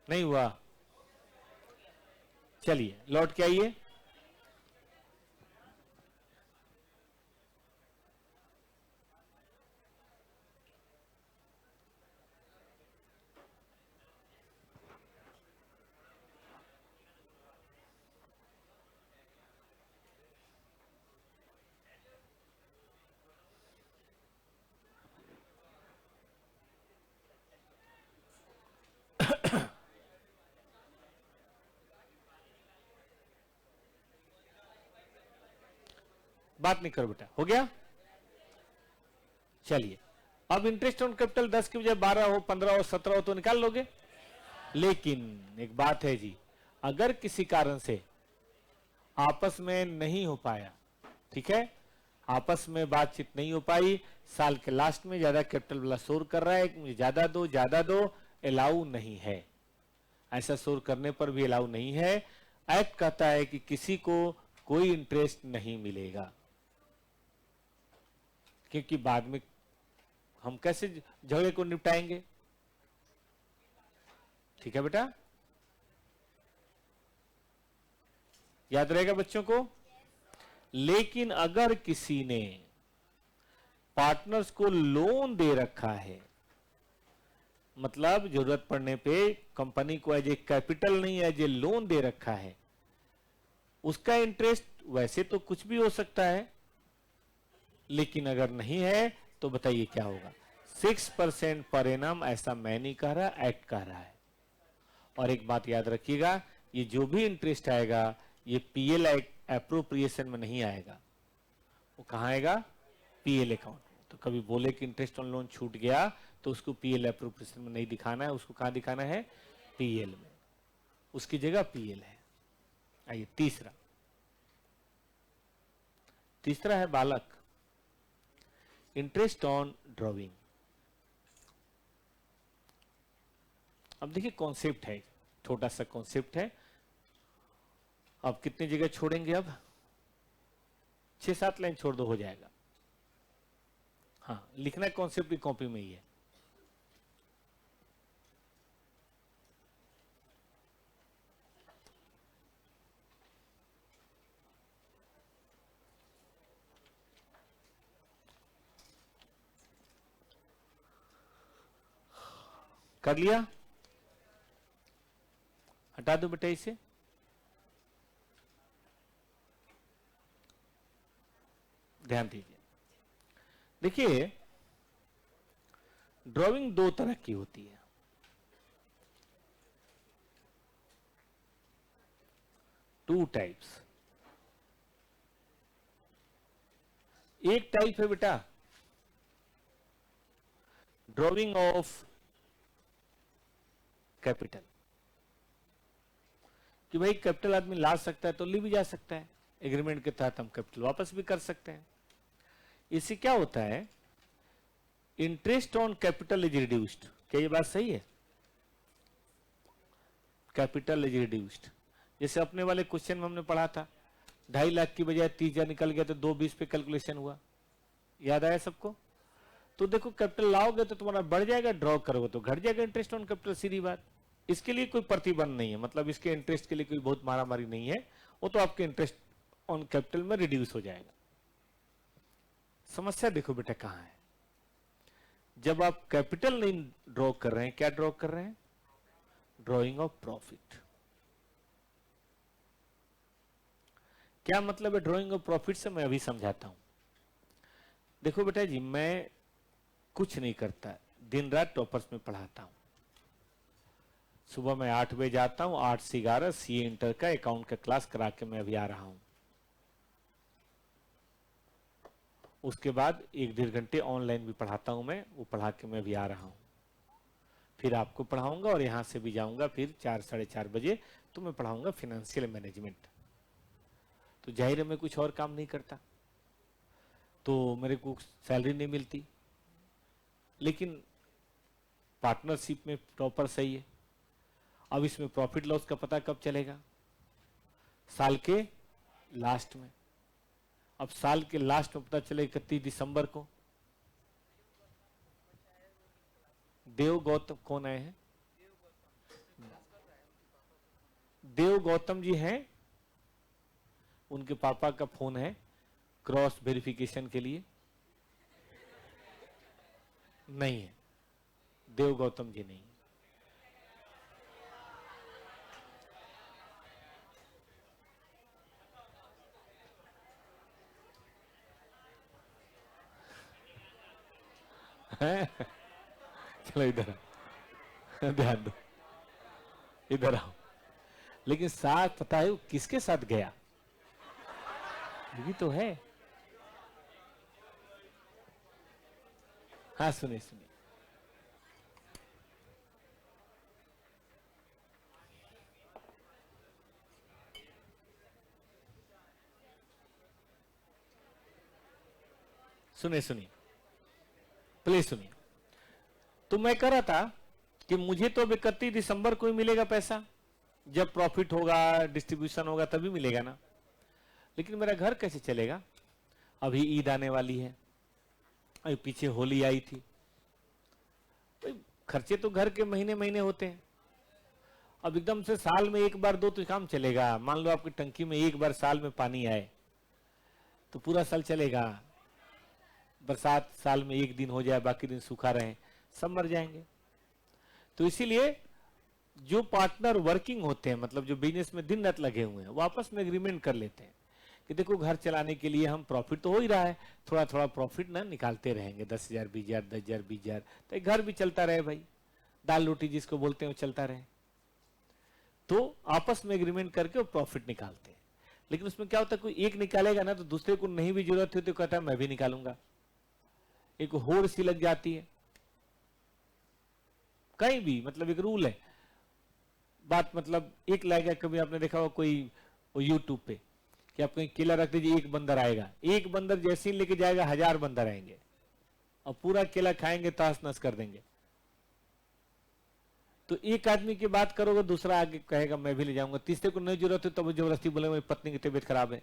नहीं हुआ? चलिए लौट के आइए। बात नहीं करो बेटा, हो गया? चलिए, अब इंटरेस्ट ऑन कैपिटल 10 की बजाय 12 हो, 15 हो, 17 हो तो निकाल लोगे। लेकिन एक बात है जी, अगर किसी कारण से आपस में नहीं हो पाया, ठीक है, आपस में बातचीत नहीं हो पाई, साल के लास्ट में ज्यादा कैपिटल वाला शोर कर रहा है, मुझे ज्यादा दो ज्यादा दो, अलाउ नहीं है। ऐसा शोर करने पर भी अलाउ नहीं है। एक्ट कहता है कि किसी को कोई इंटरेस्ट नहीं मिलेगा, क्योंकि बाद में हम कैसे झगड़े को निपटाएंगे? ठीक है बेटा, याद रहेगा बच्चों को। लेकिन अगर किसी ने पार्टनर्स को लोन दे रखा है, मतलब जरूरत पड़ने पे कंपनी को एज ए कैपिटल नहीं, एज ए लोन दे रखा है, उसका इंटरेस्ट वैसे तो कुछ भी हो सकता है, लेकिन अगर नहीं है तो बताइए क्या होगा? 6% पर एनम। ऐसा मैं नहीं कह रहा, एक्ट कह रहा है। और एक बात याद रखिएगा, ये जो भी इंटरेस्ट आएगा ये पीएल एप्रोप्रिएशन में नहीं आएगा। वो कहां आएगा? PL account. तो कभी बोले कि इंटरेस्ट ऑन लोन छूट गया तो उसको पीएल एप्रोप्रिएशन में नहीं दिखाना है, उसको कहां दिखाना है? पीएल में। उसकी जगह पीएल है। आइए तीसरा है बालक, इंटरेस्ट ऑन ड्रॉइंग। अब देखिए कॉन्सेप्ट है, छोटा सा कॉन्सेप्ट है। अब कितनी जगह छोड़ेंगे? अब 6-7 लाइन छोड़ दो, हो जाएगा। हाँ, लिखना कॉन्सेप्ट की कॉपी में ही है। कर लिया? हटा दो बेटा इसे। ध्यान दीजिए, देखिए ड्राइंग दो तरह की होती है। Two types. एक टाइप है बेटा ड्राइंग ऑफ कैपिटल, कि भाई कैपिटल आदमी ला सकता है तो ले भी जा सकता है, एग्रीमेंट के तहत हम कैपिटल वापस भी कर सकते हैं। इससे क्या होता है, interest on capital is reduced. क्या ये बात सही है? Capital is reduced. जैसे अपने वाले क्वेश्चन में हमने पढ़ा था 2.5 लाख की बजाय 30,000 निकल गया तो 220 पे कैलकुलेशन हुआ, याद आया सबको? तो देखो कैपिटल लाओगे तो तुम्हारा बढ़ जाएगा, ड्रॉ करोगे तो घट जाएगा इंटरेस्ट ऑन कैपिटल, सीधी बात। इसके लिए कोई प्रतिबंध नहीं है, मतलब इसके इंटरेस्ट के लिए कोई बहुत मारामारी नहीं है, वो तो आपके इंटरेस्ट ऑन कैपिटल में रिड्यूस हो जाएगा। समस्या देखो बेटा कहां है, जब आप कैपिटल नहीं ड्रॉ कर रहे हैं, क्या ड्रॉ कर रहे हैं? Drawing of profit. क्या मतलब है ड्रॉइंग ऑफ प्रॉफिट से? मैं अभी समझाता हूं। देखो बेटा जी, मैं कुछ नहीं करता, दिन रात टॉपर्स में पढ़ाता हूं। सुबह मैं 8 बजे जाता हूं, 8 से 11 सीए इंटर का अकाउंट का क्लास करा के मैं अभी आ रहा हूं। उसके बाद 1-1.5 घंटे ऑनलाइन भी पढ़ाता हूं मैं, वो पढ़ा के मैं भी आ रहा हूं। फिर आपको पढ़ाऊंगा और यहां से भी जाऊंगा, फिर 4-4:30 बजे तो मैं पढ़ाऊंगा फाइनेंशियल मैनेजमेंट। तो जाहिर है मैं कुछ और काम नहीं करता, तो मेरे को सैलरी नहीं मिलती, लेकिन पार्टनरशिप में टॉपर सही है। अब इसमें प्रॉफिट लॉस का पता कब चलेगा? साल के लास्ट में। अब साल के लास्ट में पता चले 31 दिसंबर को। देव गौतम कौन आए हैं? देव गौतम जी हैं, उनके पापा का फोन है क्रॉस वेरिफिकेशन के लिए। नहीं है, देव गौतम जी नहीं। चलो इधर आओ, ध्यान दो, इधर आओ। लेकिन साथ पता है वो किसके साथ गया? ये भी तो है। हाँ सुनिए सुनिए, सुनिए सुनिए, प्लीज सुनिए। तो मैं कह रहा था कि मुझे तो अब 31 दिसंबर को ही मिलेगा पैसा, जब प्रॉफिट होगा, डिस्ट्रीब्यूशन होगा तभी मिलेगा ना। लेकिन मेरा घर कैसे चलेगा? अभी ईद आने वाली है, अभी पीछे होली आई थी, खर्चे तो घर के महीने महीने होते हैं। अब एकदम से साल में एक बार दो तो काम चलेगा? मान लो आपकी टंकी में एक बार साल में पानी आए तो पूरा साल चलेगा? बरसात साल में एक दिन हो जाए, बाकी दिन सूखा रहे, सब मर जाएंगे। तो इसीलिए जो पार्टनर वर्किंग होते हैं, मतलब जो बिजनेस में दिन रात लगे हुए हैं, वो आपस में एग्रीमेंट कर लेते हैं कि देखो घर चलाने के लिए हम प्रॉफिट तो हो ही रहा है, थोड़ा थोड़ा प्रॉफिट ना निकालते रहेंगे, 10,000 20,000 10,000 20,000, तो घर भी चलता रहे भाई, दाल रोटी जिसको बोलते हैं वो चलता रहे। तो आपस में एग्रीमेंट करके वो प्रॉफिट निकालते हैं। लेकिन उसमें क्या होता है, कोई एक निकालेगा ना तो दूसरे को नहीं भी जरूरत हो तो कहता है मैं भी निकालूंगा, एक होड़ सी लग जाती है कहीं भी। मतलब एक रूल है, बात मतलब एक लाएगा। कभी आपने देखा होगा कोई यूट्यूब पे कि आप कहीं केला रख दीजिए, एक बंदर आएगा, एक बंदर जैसे ही लेके जाएगा 1000 बंदर आएंगे और पूरा केला खाएंगे, तहस नस कर देंगे। तो एक आदमी की बात करोगे, दूसरा आगे कहेगा मैं भी ले जाऊंगा, तीसरे को नहीं जरूरत है तो वो जबरदस्ती बोलेगा मेरी पत्नी की तबीयत खराब है,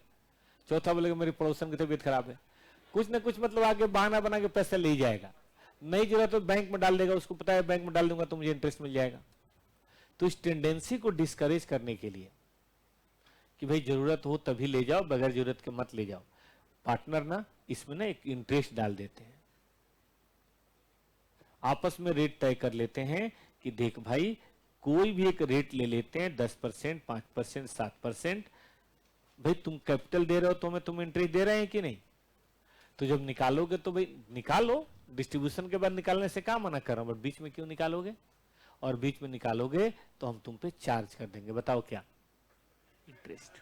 चौथा बोलेगा मेरी पड़ोसन की तबीयत खराब है। कुछ ना कुछ मतलब आगे बहाना बना के पैसा ले जाएगा। नहीं जरूरत तो बैंक में डाल देगा, उसको पता है बैंक में डाल दूंगा तो मुझे इंटरेस्ट मिल जाएगा। तो इस टेंडेंसी को डिस्करेज करने के लिए कि भाई जरूरत हो तभी ले जाओ, बगैर जरूरत के मत ले जाओ, पार्टनर ना इसमें ना एक इंटरेस्ट डाल देते हैं, आपस में रेट तय कर लेते हैं कि देख भाई कोई भी एक रेट ले लेते हैं, 10%, 5%, 7%। भाई तुम कैपिटल दे रहे हो तो हमें तुम इंटरेस्ट दे रहे हैं कि नहीं? तो जब निकालोगे तो भाई निकालो, डिस्ट्रीब्यूशन के बाद निकालने से क्या मना कर रहा हूं, बट बीच में क्यों निकालोगे? और बीच में निकालोगे तो हम तुम पे चार्ज कर देंगे। बताओ क्या? इंटरेस्ट।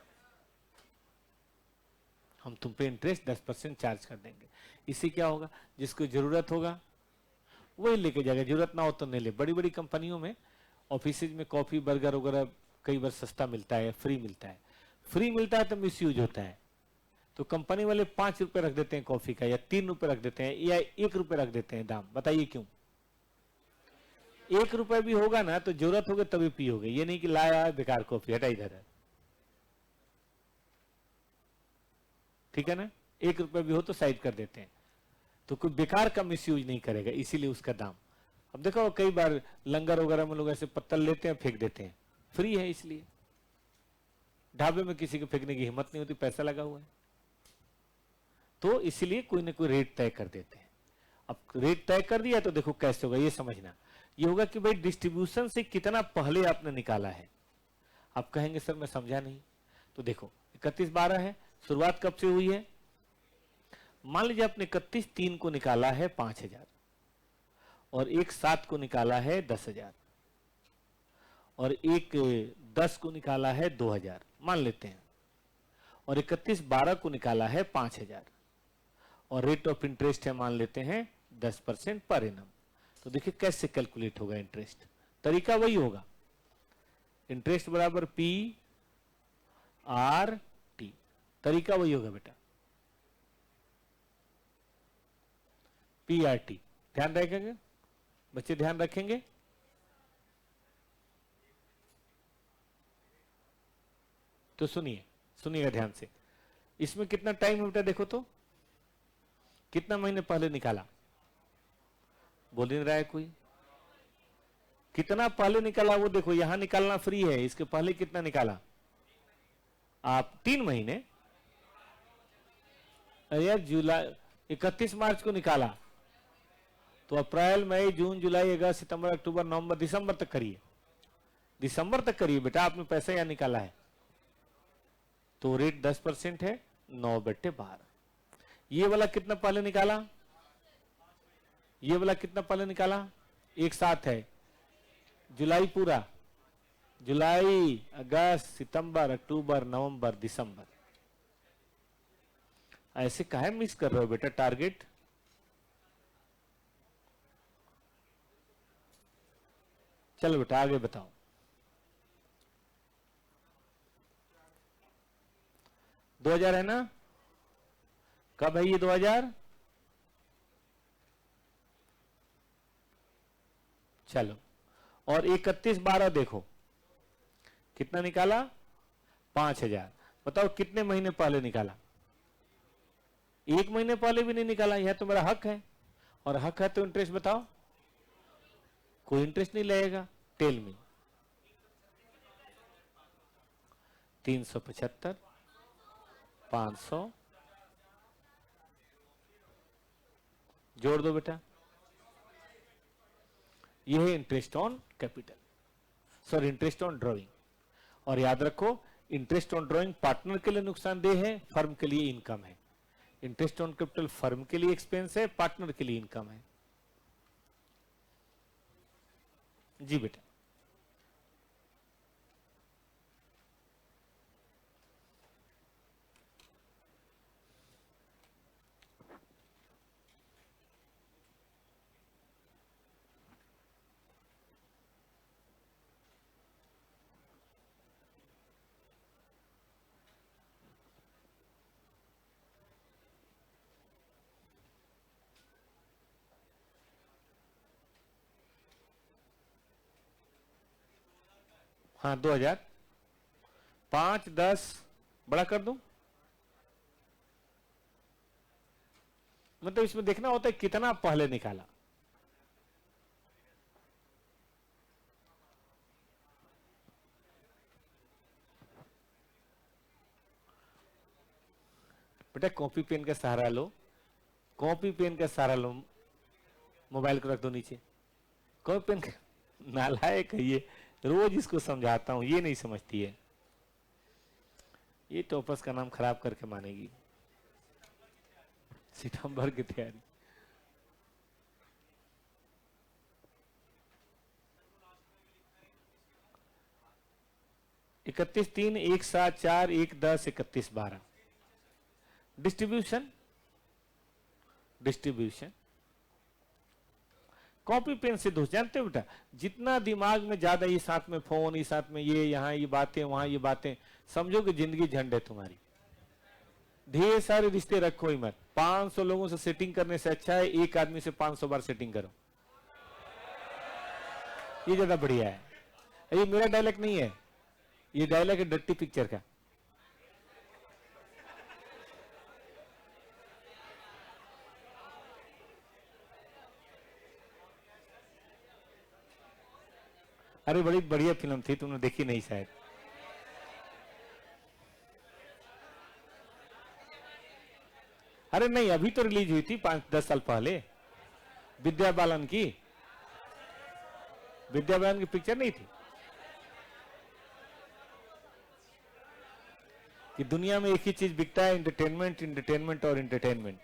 हम तुम पे इंटरेस्ट 10% चार्ज कर देंगे। इससे क्या होगा, जिसको जरूरत होगा वही लेके जाएगा, जरूरत ना हो तो नहीं ले। बड़ी बड़ी कंपनियों में ऑफिस में कॉफी बर्गर वगैरह कई बार सस्ता मिलता है, फ्री मिलता है। फ्री मिलता है तो मिस यूज होता है, तो कंपनी वाले 5 रुपए रख देते हैं कॉफी का, या 3 रुपए रख देते हैं, या 1 रुपए रख देते हैं दाम। बताइए क्यों? 1 रुपए भी होगा ना तो जरूरत होगी तभी पियोगे, ये नहीं कि लाया बेकार कॉफी, हटा इधर है। ठीक है ना? 1 रुपए भी हो तो साइड कर देते हैं, तो कोई बेकार का मिस यूज नहीं करेगा, इसीलिए उसका दाम। अब देखो कई बार लंगर वगैरह में लोग ऐसे पत्तल लेते हैं फेंक देते हैं, फ्री है इसलिए। ढाबे में किसी को फेंकने की हिम्मत नहीं होती, पैसा लगा हुआ है, तो इसलिए कोई ना कोई रेट तय कर देते हैं। अब रेट तय कर दिया तो देखो कैसे होगा, ये समझना। ये होगा कि भाई डिस्ट्रीब्यूशन से कितना पहले आपने निकाला है। आप कहेंगे सर मैं समझा नहीं, तो देखो 31/12 है, शुरुआत कब से हुई है? मान लीजिए आपने 31/3 को निकाला है 5000, और 1/7 को निकाला है 10,000, और 1/10 को निकाला है 2000 मान लेते हैं, और 31/12 को निकाला है 5000, और रेट ऑफ इंटरेस्ट है मान लेते हैं 10% पर एनम। तो देखिए कैसे कैलकुलेट होगा इंटरेस्ट, तरीका वही होगा, इंटरेस्ट बराबर पी आर टी, तरीका वही होगा बेटा, पी आर टी। ध्यान रखेंगे बच्चे, ध्यान रखेंगे। तो सुनिए, सुनिएगा ध्यान से। इसमें कितना टाइम है बेटा? देखो तो कितना महीने पहले निकाला, बोल नहीं रहा है कोई। कितना पहले निकाला वो देखो, यहां निकालना फ्री है, इसके पहले कितना निकाला आप? 3 महीने। यार जुलाई 31 मार्च को निकाला, तो अप्रैल मई जून जुलाई अगस्त सितंबर अक्टूबर नवंबर दिसंबर तक करिए, दिसंबर तक करिए बेटा, आपने पैसा यहां निकाला है। तो रेट 10% है, 9/12। ये वाला कितना पहले निकाला? ये वाला कितना पहले निकाला? एक साथ है, जुलाई पूरा, जुलाई अगस्त सितंबर अक्टूबर नवंबर दिसंबर। ऐसे काहे मिस कर रहे हो बेटा टारगेट? चलो बेटा आगे बताओ। 2000 है ना? कब है ये 2000? चलो, और 31/12 देखो कितना निकाला? 5000। बताओ कितने महीने पहले निकाला? 1 महीने पहले भी नहीं निकाला। यह तो मेरा हक है, और हक है तो इंटरेस्ट बताओ। कोई इंटरेस्ट नहीं लगेगा। Tell me. 375, 500 जोड़ दो बेटा, यह है interest on capital, sorry interest on drawing. और याद रखो इंटरेस्ट ऑन ड्रॉइंग पार्टनर के लिए नुकसानदेह है, फर्म के लिए इनकम है। इंटरेस्ट ऑन कैपिटल फर्म के लिए एक्सपेंस है, पार्टनर के लिए इनकम है। जी बेटा। हाँ 2000, 5, 10 बड़ा कर दूं? मतलब इसमें देखना होता है कितना पहले निकाला। बेटा कॉपी पेन का सहारा लो, कॉपी पेन का सहारा लो, मोबाइल को रख दो नीचे। कॉपी पेन का नालायक है ये, रोज इसको समझाता हूं, ये नहीं समझती है। ये टॉपर्स का नाम खराब करके मानेगी। सितंबर की तैयारी। इकतीस 3, 1 7 4 1 10 31 12। डिस्ट्रीब्यूशन, डिस्ट्रीब्यूशन कॉपी पेन से दोस्त जानते हो बेटा, जितना दिमाग में ज्यादा ये साथ में फोन, ये साथ में ये, यहाँ ये बातें, वहां ये बातें, समझो कि जिंदगी झंड है तुम्हारी। ढेर सारे रिश्ते रखो ही मत। 500 लोगों से सेटिंग करने से अच्छा है एक आदमी से 500 बार सेटिंग करो, ये ज्यादा बढ़िया है। ये मेरा डायलॉग नहीं है, ये डायलॉग है डट्टी पिक्चर का। अरे बड़ी बढ़िया फिल्म थी, तुमने देखी नहीं शायद। अरे नहीं, अभी तो रिलीज हुई थी 5-10 साल पहले, विद्या बालन की। विद्या बालन की पिक्चर नहीं थी कि दुनिया में एक ही चीज बिकता है, एंटरटेनमेंट, एंटरटेनमेंट और एंटरटेनमेंट।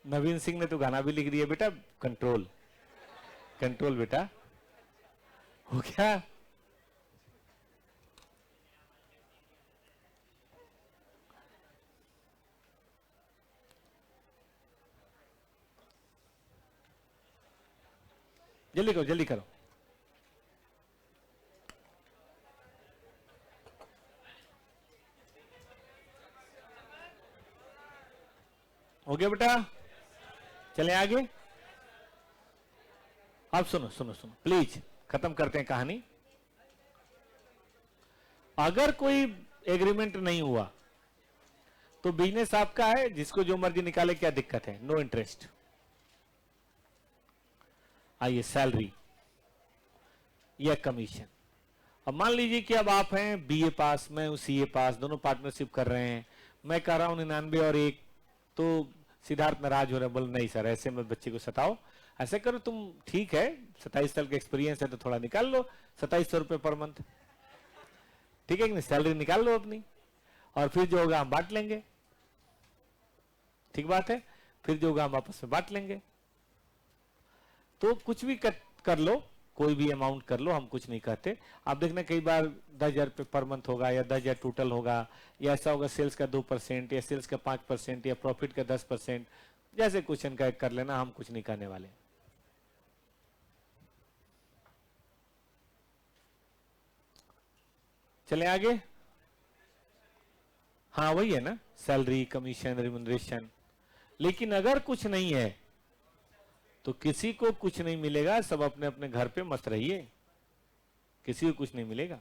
नवीन सिंह ने तो गाना भी लिख दिया बेटा, कंट्रोल, कंट्रोल बेटा। हो गया। जल्दी करो, जल्दी करो। हो गया बेटा, चले आगे। अब सुनो सुनो सुनो प्लीज, खत्म करते हैं कहानी। अगर कोई एग्रीमेंट नहीं हुआ तो बिजनेस आपका है, जिसको जो मर्जी निकाले, क्या दिक्कत है? No interest. आइए सैलरी या कमीशन। अब मान लीजिए कि अब आप हैं बीए पास, मैं हूं सीए पास, दोनों पार्टनरशिप कर रहे हैं। मैं कर रहा हूं 99 और 1, तो सिद्धार्थ नाराज हो रहे, बोल नहीं सर ऐसे में बच्चे को सताओ, ऐसे करो तुम, ठीक है 27 साल का एक्सपीरियंस है तो थोड़ा निकाल लो 2700 रुपए पर मंथ, ठीक है कि नहीं? सैलरी निकाल लो अपनी, और फिर जो होगा हम बांट लेंगे। ठीक बात है, फिर जो होगा हम आपस में बांट लेंगे। तो कुछ भी कर लो, कोई भी अमाउंट कर लो, हम कुछ नहीं कहते। आप देखना कई बार 10,000 रुपये पर मंथ होगा, या 10,000 टोटल होगा, या ऐसा होगा सेल्स का 2%, या सेल्स का 5%, या प्रॉफिट का 10%, जैसे क्वेश्चन का कर लेना, हम कुछ नहीं कहने वाले। चले आगे। हाँ वही है ना, सैलरी, कमीशन, रिम्यूनरेशन। लेकिन अगर कुछ नहीं है तो किसी को कुछ नहीं मिलेगा, सब अपने अपने घर पे मस्त रहिए, किसी को कुछ नहीं मिलेगा।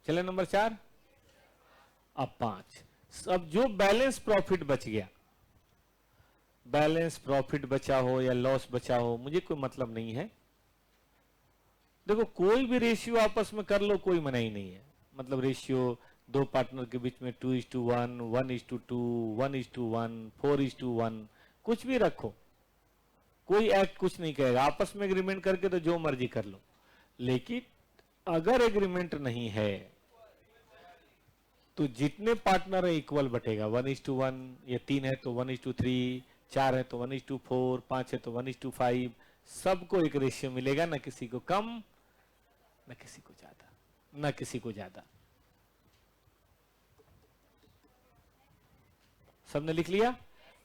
चले नंबर 4। अब 5, अब जो बैलेंस प्रॉफिट बच गया, बैलेंस प्रॉफिट बचा हो या लॉस बचा हो, मुझे कोई मतलब नहीं है। देखो कोई भी रेशियो आपस में कर लो, कोई मनाही नहीं है। मतलब रेशियो दो पार्टनर के बीच में 2:1, 1:2, 1:1, 4:1, कुछ भी रखो, कोई एक्ट कुछ नहीं कहेगा। आपस में एग्रीमेंट करके तो जो मर्जी कर लो। लेकिन अगर एग्रीमेंट नहीं है तो जितने पार्टनर है इक्वल बटेगा, 1:1, या 3 है तो 1:3, 4 है तो 1:4, 5 है तो 1:5, सबको एक रेशियो मिलेगा, ना किसी को कम ना किसी को ज्यादा, ना किसी को ज्यादा। सबने लिख लिया?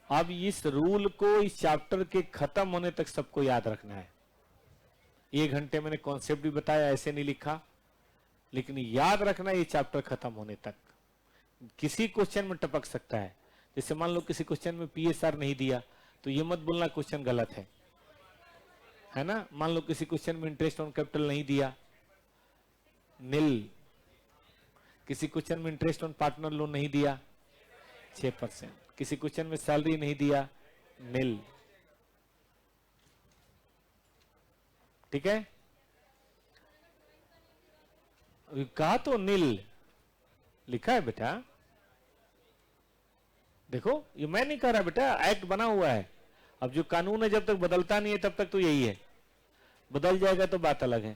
अब इस रूल को इस चैप्टर के खत्म होने तक सबको याद रखना है। 1 घंटे मैंने कॉन्सेप्ट भी बताया, ऐसे नहीं लिखा, लेकिन याद रखना ये चैप्टर खत्म होने तक। किसी क्वेश्चन में टपक सकता है। जैसे मान लो किसी क्वेश्चन में पीएसआर नहीं दिया तो ये मत बोलना क्वेश्चन गलत है ना। मान लो किसी क्वेश्चन में इंटरेस्ट ऑन कैपिटल नहीं दिया, नील। किसी क्वेश्चन में इंटरेस्ट ऑन पार्टनर लोन नहीं दिया, 6%। किसी क्वेश्चन में सैलरी नहीं दिया, नील। ठीक है, कहा तो नील लिखा है बेटा। देखो ये मैं नहीं कह रहा बेटा, एक्ट बना हुआ है। अब जो कानून है जब तक बदलता नहीं है तब तक तो यही है, बदल जाएगा तो बात अलग है।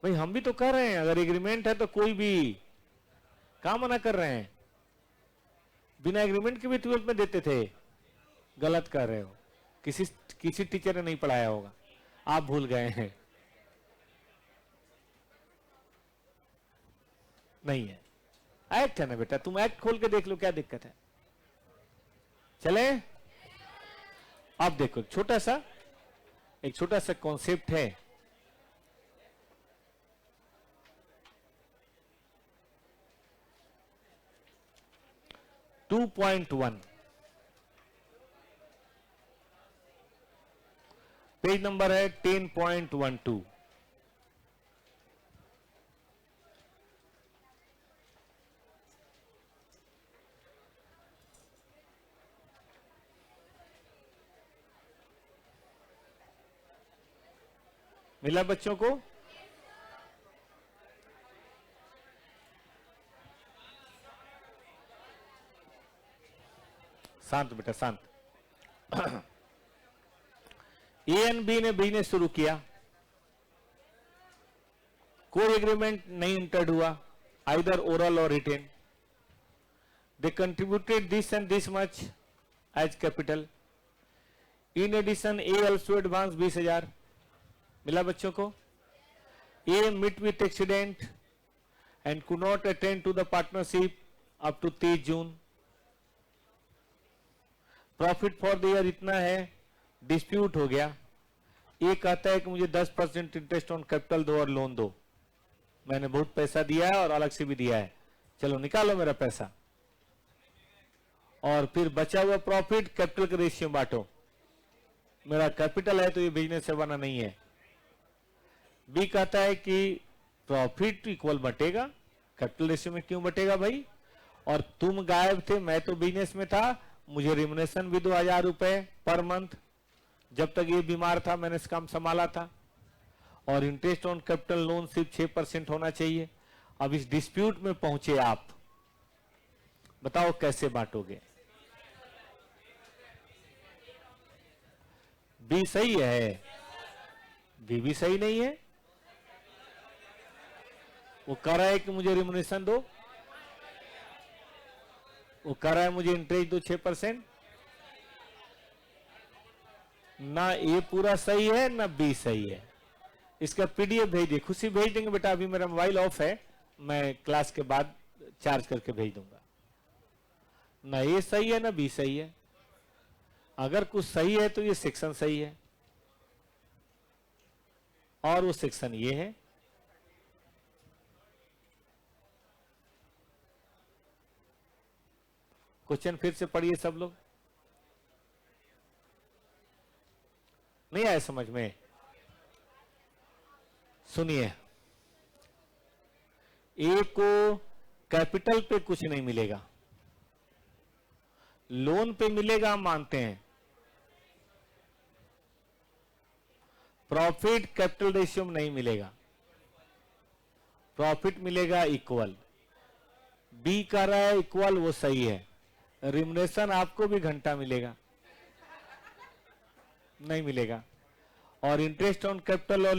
भाई हम भी तो कर रहे हैं, अगर एग्रीमेंट है तो कोई भी कहां मना कर रहे हैं। बिना एग्रीमेंट के भी 12th में देते थे। गलत कर रहे हो, किसी टीचर ने नहीं पढ़ाया होगा, आप भूल गए हैं। नहीं है, एक्ट है ना बेटा, तुम एक्ट खोल के देख लो क्या दिक्कत है। चले अब देखो एक छोटा सा कॉन्सेप्ट है। टू 2.1 पेज नंबर है 10.12। मिला बच्चों को? शांत बेटा शांत। ए एंड बी ने बिजनेस शुरू किया, कोई एग्रीमेंट नहीं इंटर्ड हुआ, either oral or written. They contributed this and this much as capital. In addition A also advance 20,000। मिला बच्चों को? A met with accident and could not attend to the partnership up to 30 June. Profit for the year इतना है, dispute हो गया। ये कहता है कि मुझे 10% इंटरेस्ट ऑन कैपिटल दो और लोन दो, मैंने बहुत पैसा दिया है और अलग से भी दिया है, चलो निकालो मेरा पैसा। और फिर बचा हुआ प्रॉफिट कैपिटल के रेशियो में बांटो। मेरा कैपिटल है तो ये बिजनेस से बना नहीं है। बी कहता है कि प्रॉफिट इक्वल बटेगा, कैपिटल रेशियो में क्यों बटेगा भाई? और तुम गायब थे, मैं तो बिजनेस में था, मुझे रिम्यूनरेशन भी 2,000 रुपए पर मंथ, जब तक ये बीमार था मैंने इस काम संभाला था। और इंटरेस्ट ऑन कैपिटल लोन सिर्फ 6% होना चाहिए। अब इस डिस्प्यूट में पहुंचे आप, बताओ कैसे बांटोगे? बी सही है, बी भी सही नहीं है। वो कह रहा है कि मुझे रिम्यूनरेशन दो, वो कह रहा है मुझे इंटरेस्ट दो 6%। ना ए पूरा सही है ना बी सही है। इसका पीडीएफ भेज दिए, खुशी भेज देंगे बेटा। अभी मेरा मोबाइल ऑफ है, मैं क्लास के बाद चार्ज करके भेज दूंगा। ना ए सही है ना बी सही है। अगर कुछ सही है तो ये सेक्शन सही है और वो सेक्शन ये है। क्वेश्चन फिर से पढ़िए सब लोग। नहीं आया समझ में? सुनिए, ए को कैपिटल पे कुछ नहीं मिलेगा, लोन पे मिलेगा, हम मानते हैं। प्रॉफिट कैपिटल रेशियो में नहीं मिलेगा, प्रॉफिट मिलेगा इक्वल। बी कह रहा है इक्वल, वो सही है। रिम्यूनरेशन आपको भी घंटा मिलेगा, नहीं मिलेगा। और इंटरेस्ट ऑन कैपिटल और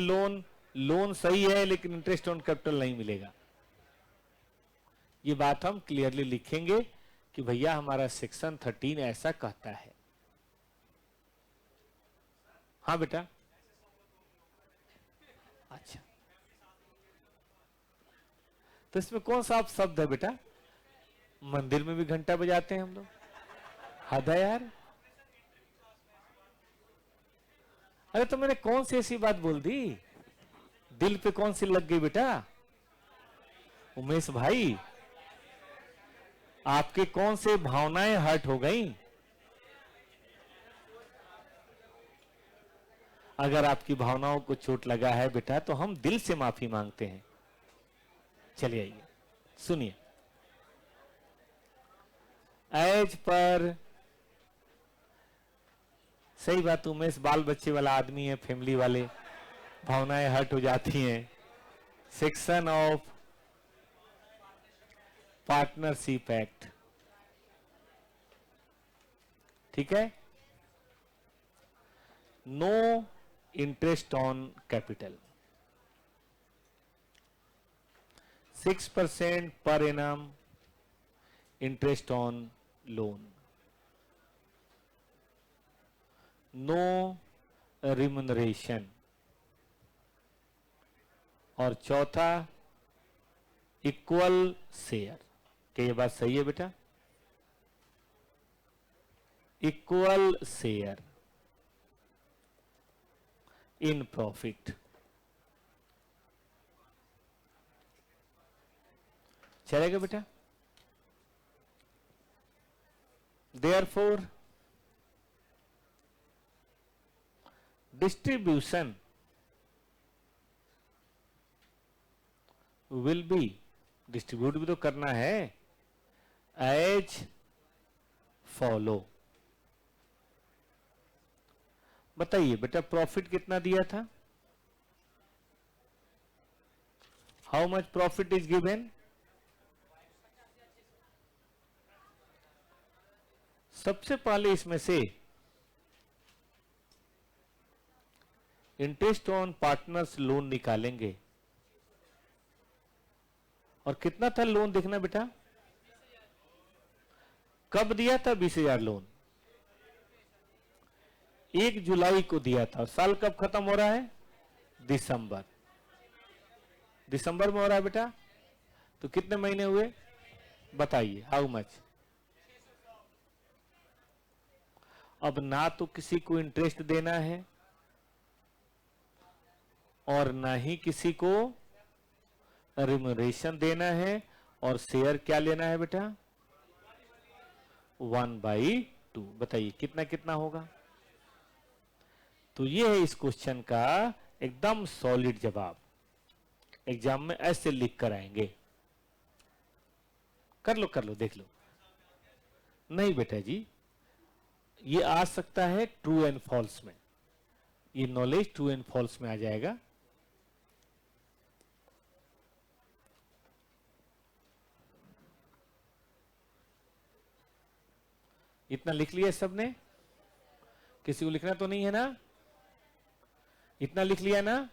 लोन सही है लेकिन इंटरेस्ट ऑन कैपिटल नहीं मिलेगा। ये बात हम क्लियरली लिखेंगे कि भैया हमारा सेक्शन 13 ऐसा कहता है। हाँ बेटा, अच्छा तो इसमें कौन सा आप शब्द है बेटा? मंदिर में भी घंटा बजाते हैं हम लोग, हद है यार। अरे तो मैंने कौन सी ऐसी बात बोल दी, दिल पे कौन सी लग गई बेटा? उमेश भाई, आपके कौन से भावनाएं हर्ट हो गई? अगर आपकी भावनाओं को चोट लगा है बेटा तो हम दिल से माफी मांगते हैं। चलिए आइए सुनिए। एज पर, सही बात, उमेश बाल बच्चे वाला आदमी है, फैमिली वाले, भावनाएं हर्ट हो जाती हैं। सेक्शन ऑफ पार्टनरशिप एक्ट, ठीक है। No interest on capital, 6% per annum interest on loan, no remuneration, और चौथा इक्वल शेयर। क्या ये बात सही है बेटा? Equal share in profit. चलेगा बेटा? Therefore distribution will be, distribute भी तो करना है, एज फॉलो। बताइए बेटा, प्रॉफिट कितना दिया था? How much profit is given? सबसे पहले इसमें से इंटरेस्ट ऑन पार्टनर्स लोन निकालेंगे। और कितना था लोन देखना बेटा? कब दिया था 20,000 लोन? 1 जुलाई को दिया था। साल कब खत्म हो रहा है? दिसंबर। दिसंबर में हो रहा है बेटा। तो कितने महीने हुए बताइए? How much? अब ना तो किसी को इंटरेस्ट देना है और ना ही किसी को रिम्यूनरेशन देना है, और शेयर क्या लेना है बेटा? 1/2। बताइए कितना कितना होगा? तो ये है इस क्वेश्चन का एकदम सॉलिड जवाब। एग्जाम में ऐसे लिख कर आएंगे। कर लो देख लो। नहीं बेटा जी, ये आ सकता है ट्रू एंड फॉल्स में। ये नॉलेज ट्रू एंड फॉल्स में आ जाएगा। इतना लिख लिया सबने? किसी को लिखना तो नहीं है ना? इतना लिख लिया ना?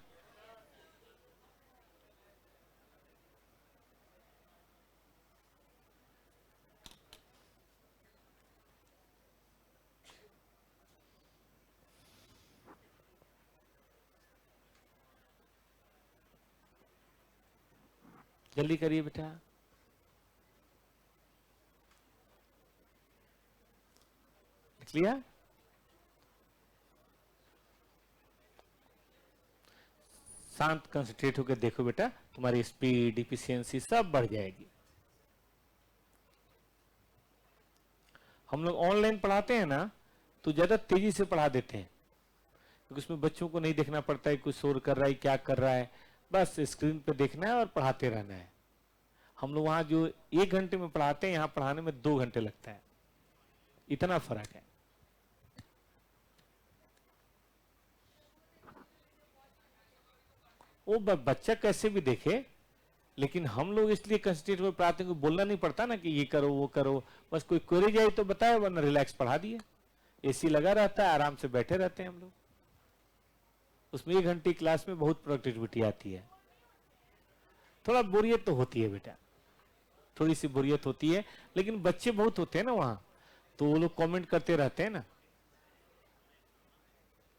जल्दी करिए बेटा। लिख लिया? शांत कंसंट्रेट होकर देखो बेटा, तुम्हारी स्पीड, इफिशियंसी सब बढ़ जाएगी। हम लोग ऑनलाइन पढ़ाते हैं ना, तो ज्यादा तेजी से पढ़ा देते हैं, क्योंकि उसमें बच्चों को नहीं देखना पड़ता है कुछ शोर कर रहा है क्या कर रहा है, बस स्क्रीन पे देखना है और पढ़ाते रहना है। हम लोग वहां जो 1 घंटे में पढ़ाते हैं, यहां पढ़ाने में 2 घंटे लगता है। इतना फर्क है। वो बच्चा कैसे भी देखे, लेकिन हम लोग इसलिए कंसंट्रेट में पढ़ाते हैं, बोलना नहीं पड़ता ना कि ये करो वो करो, बस कोई क्वेरी जाए तो बताए, वरना रिलैक्स पढ़ा दिए। एसी लगा रहता है, आराम से बैठे रहते हैं हम लोग। उसमें 1 घंटे क्लास में बहुत प्रोडक्टिविटी आती है। थोड़ा बोरियत तो होती है बेटा, थोड़ी सी बोरियत होती है, लेकिन बच्चे बहुत होते हैं ना वहां, तो वो लोग कमेंट करते रहते हैं ना,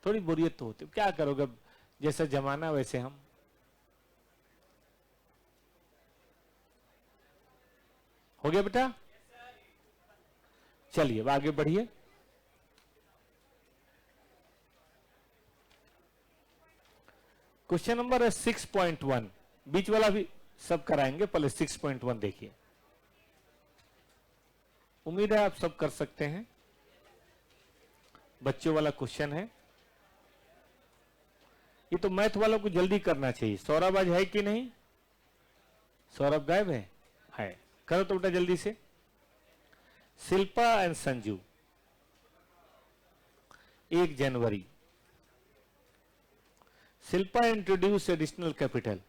थोड़ी बोरियत तो होती है। क्या करोगे, जैसा जमाना वैसे हम। हो गया बेटा? चलिए अब आगे बढ़िए। क्वेश्चन नंबर 6.1, बीच वाला भी सब कराएंगे, पहले 6.1 देखिए। उम्मीद है आप सब कर सकते हैं। बच्चों वाला क्वेश्चन है ये, तो मैथ वालों को जल्दी करना चाहिए। सौरभ आज है कि नहीं? सौरभ गायब है। करो तो बेटा जल्दी से। Shilpa and Sanju 1 January. Shilpa introduce additional capital,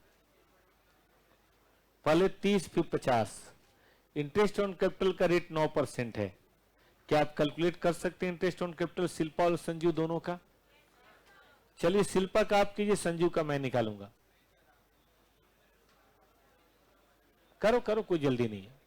पहले 30 फिर 50। इंटरेस्ट ऑन कैपिटल का रेट 9% है। क्या आप कैलकुलेट कर सकते हैं इंटरेस्ट ऑन कैपिटल शिल्पा और संजू दोनों का? चलिए शिल्पा का आप कीजिए, संजू का मैं निकालूंगा। करो करो, कोई जल्दी नहीं है।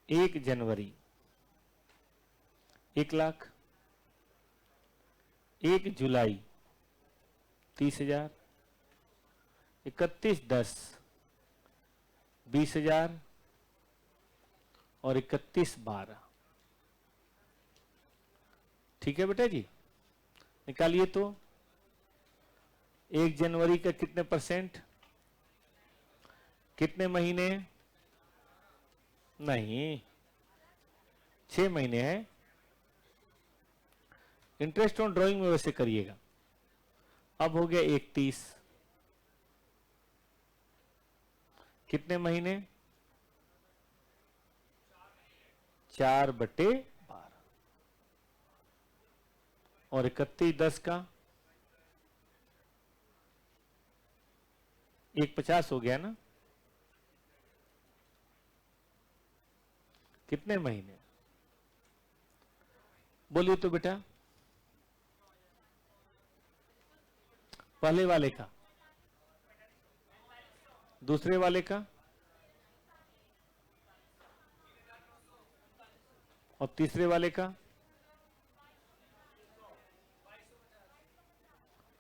एक जनवरी 1,00,000, 1 जुलाई 30,000, 31/10 20,000 और 31/12। ठीक है बेटा जी, निकालिए तो। 1 जनवरी का कितने परसेंट, कितने महीने? नहीं, 6 महीने है। इंटरेस्ट ऑन ड्राइंग में वैसे करिएगा। अब हो गया 31, कितने महीने? 4/12 और 31/10 का 1/50 हो गया ना? कितने महीने बोलिए तो बेटा? पहले वाले का, दूसरे वाले का और तीसरे वाले का,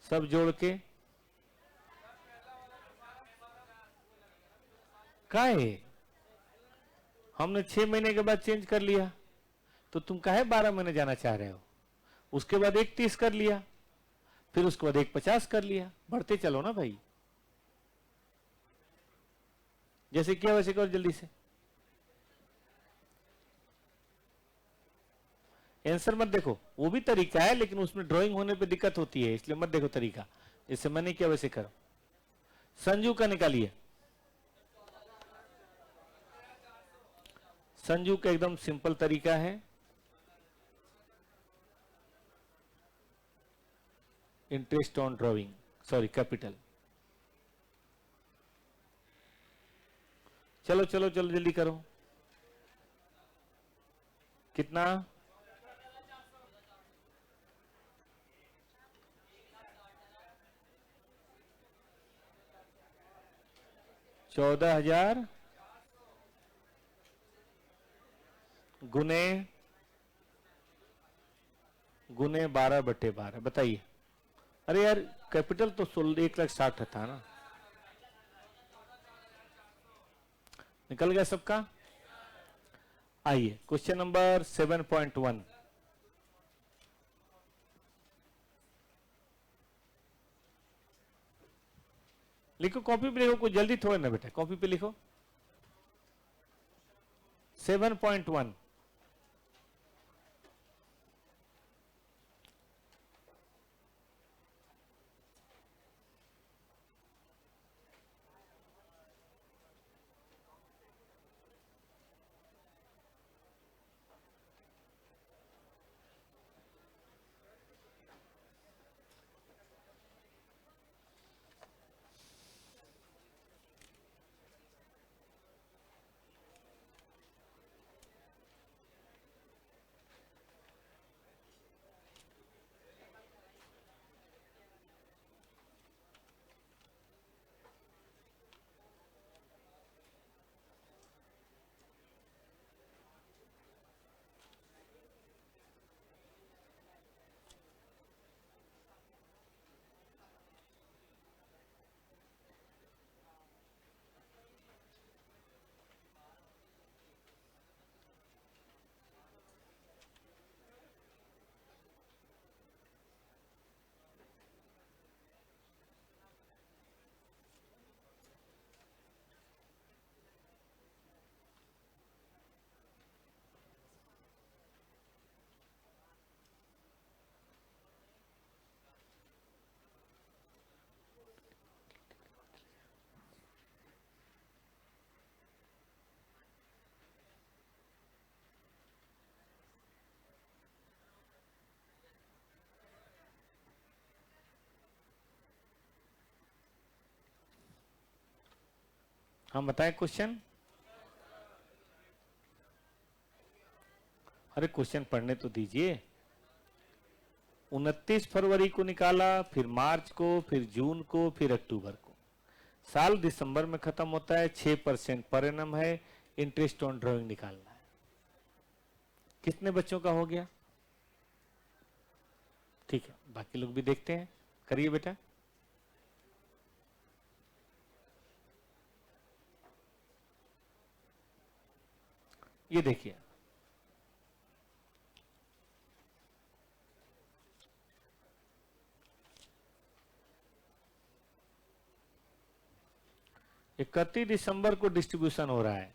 सब जोड़ के काहे? हमने 6 महीने के बाद चेंज कर लिया, तो तुम काहे 12 महीने जाना चाह रहे हो? उसके बाद 1/30 कर लिया, फिर उसके बाद 1/50 कर लिया, बढ़ते चलो ना भाई। जैसे किया वैसे करो जल्दी से। आंसर मत देखो, वो भी तरीका है, लेकिन उसमें ड्राइंग होने पे दिक्कत होती है, इसलिए मत देखो तरीका। जैसे मैंने किया वैसे करो। संजू का निकालिए। संजू का एकदम सिंपल तरीका है, interest on drawing, sorry capital. चलो चलो चलो जल्दी करो। कितना? 14,000 गुने गुने 12/12 बताइए। अरे यार कैपिटल तो 1,60,000 था ना, निकल गया सबका। आइए क्वेश्चन नंबर 7.1। लिखो कॉपी पे लिखो, कुछ जल्दी थोड़ा ना बेटा, कॉपी पे लिखो। 7.1 हम बताएं क्वेश्चन। अरे क्वेश्चन पढ़ने तो दीजिए। 29 फरवरी को निकाला, फिर मार्च को, फिर जून को, फिर अक्टूबर को। साल दिसंबर में खत्म होता है, 6% पर एनम है, इंटरेस्ट ऑन ड्राइंग निकालना है। कितने बच्चों का हो गया? ठीक है, बाकी लोग भी देखते हैं, करिए बेटा। ये देखिए, इकतीस दिसंबर को डिस्ट्रीब्यूशन हो रहा है,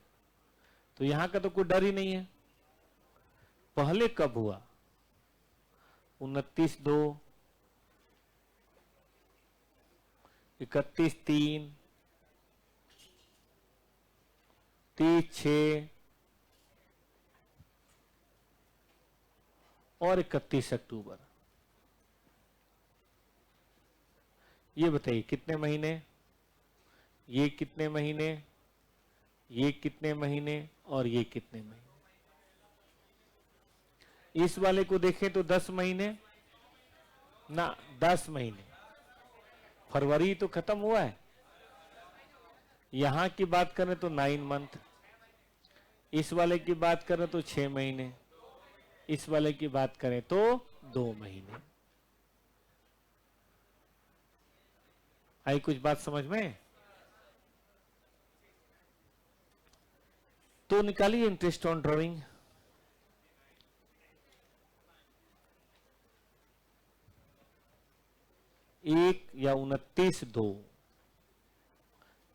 तो यहां का तो कोई डर ही नहीं है। पहले कब हुआ? 29/2, 31/3, 30/6 और 31 अक्टूबर। ये बताइए कितने महीने, ये कितने महीने, ये कितने महीने और ये कितने महीने। इस वाले को देखें तो 10 महीने ना, 10 महीने। फरवरी तो खत्म हुआ है। यहां की बात करें तो 9 मंथ, इस वाले की बात करें तो 6 महीने, इस वाले की बात करें तो 2 महीने। आई कुछ बात समझ में? तो निकालिए इंटरेस्ट ऑन ड्राइंग। एक या 29/2,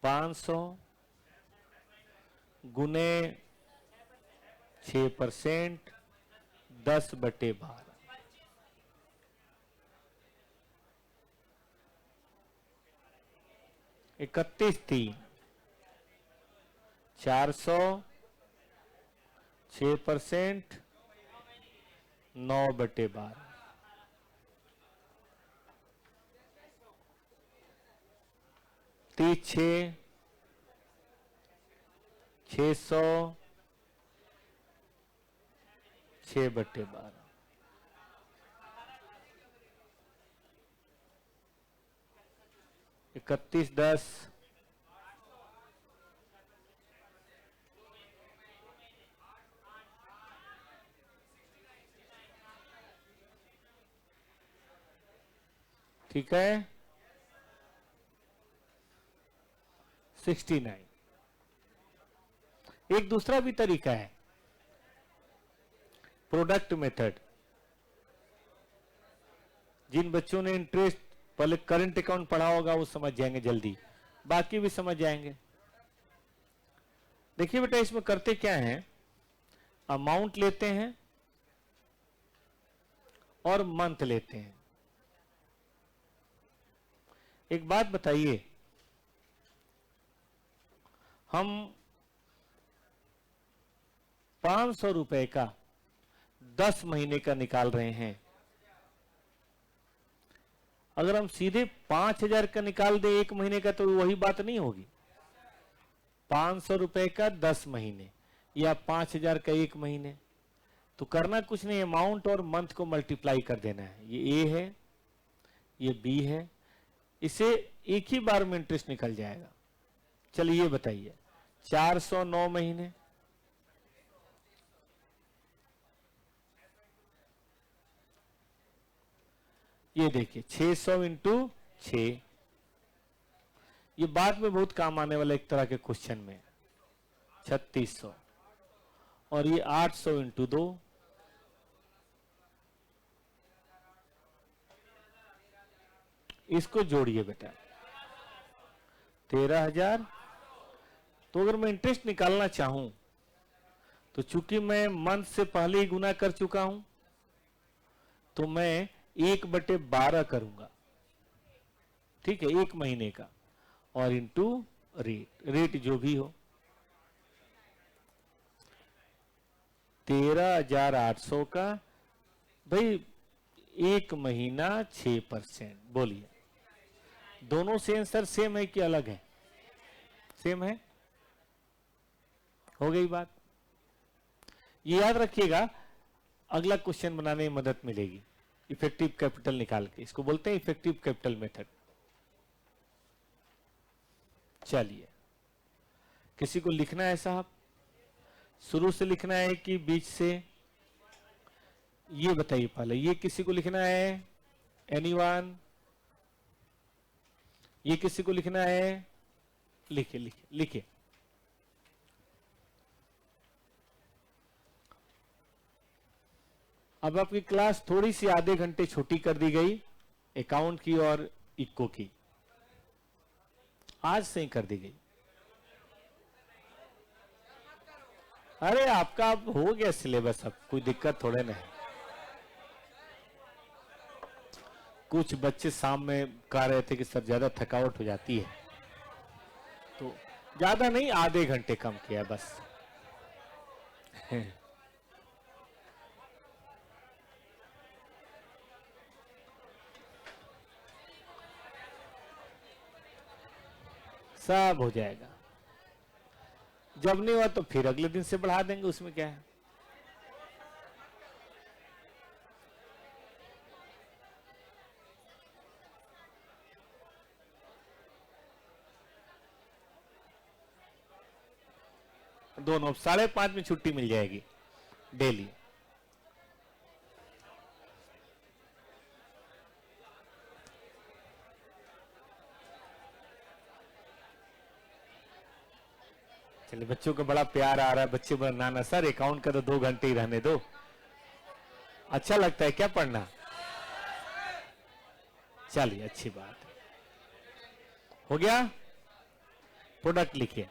500 गुने 6%, 10/12। 31/3, 400, 6%, 9/12। 30/6, 600, 6/12। 31/10, ठीक है, 69। एक दूसरा भी तरीका है, प्रोडक्ट मेथड। जिन बच्चों ने इंटरेस्ट पहले करंट अकाउंट पढ़ा होगा वो समझ जाएंगे जल्दी, बाकी भी समझ जाएंगे। देखिए बेटा, इसमें करते क्या है, अमाउंट लेते हैं और मंथ लेते हैं। एक बात बताइए, हम 500 रुपए का 10 महीने का निकाल रहे हैं। अगर हम सीधे 5000 का निकाल दे 1 महीने का तो वही बात नहीं होगी। 500 रुपए का 10 महीने या 5000 का 1 महीने, तो करना कुछ नहीं, अमाउंट और मंथ को मल्टीप्लाई कर देना है। ये ए है, ये बी है, इसे एक ही बार में इंटरेस्ट निकल जाएगा। चलिए ये बताइए, 409 महीने, ये देखिए 600 इंटू 6, ये बाद में बहुत काम आने वाला एक तरह के क्वेश्चन में, 3600, और ये 800 इंटू 2, इसको जोड़िए बेटा, 13,000। तो अगर मैं इंटरेस्ट निकालना चाहूं तो चूंकि मैं मंथ से पहले ही गुना कर चुका हूं, तो मैं 1/12 करूंगा, ठीक है, 1 महीने का, और इंटू रेट जो भी हो, 13,800 का भाई 1 महीना 6%। बोलिए, दोनों से आंसर सेम है कि अलग है? सेम है। हो गई बात। ये याद रखिएगा, अगला क्वेश्चन बनाने में मदद मिलेगी। इफेक्टिव कैपिटल निकाल के, इसको बोलते हैं इफेक्टिव कैपिटल मेथड। चलिए, किसी को लिखना है साहब? शुरू से लिखना है कि बीच से? ये बताइए पहले, ये किसी को लिखना है? एनीवन? ये किसी को लिखना है? लिखिए लिखिए लिखिए। अब आपकी क्लास थोड़ी सी आधे घंटे छोटी कर दी गई, अकाउंट की और इक्को की, आज से ही कर दी गई। अरे आपका अब हो गया सिलेबस, अब कोई दिक्कत थोड़े नहीं। कुछ बच्चे शाम में कह रहे थे कि सर ज्यादा थकावट हो जाती है, तो ज्यादा नहीं, आधे घंटे कम किया बस। सब हो जाएगा। जब नहीं हुआ तो फिर अगले दिन से बढ़ा देंगे, उसमें क्या है। दोनों 5:30 में छुट्टी मिल जाएगी डेली। चलिए, बच्चों को बड़ा प्यार आ रहा है, बच्चे बोल नाना सर अकाउंट का तो 2 घंटे ही रहने दो। अच्छा लगता है क्या पढ़ना? चलिए, अच्छी बात है। हो गया? प्रोडक्ट लिखिए।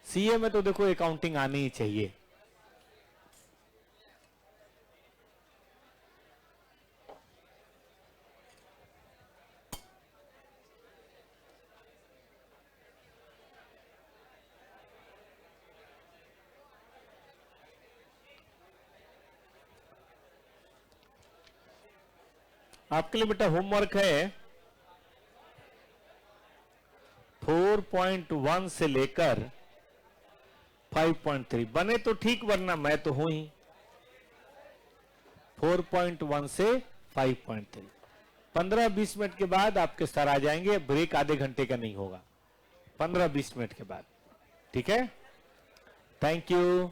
सीए में तो देखो अकाउंटिंग आनी ही चाहिए। आपके लिए बेटा होमवर्क है 4.1 से लेकर 5.3। बने तो ठीक, वरना मैं तो हूं ही। 4.1 से 5.3, 15-20 मिनट के बाद आपके सर आ जाएंगे। ब्रेक आधे घंटे का नहीं होगा, 15-20 मिनट के बाद। ठीक है, थैंक यू।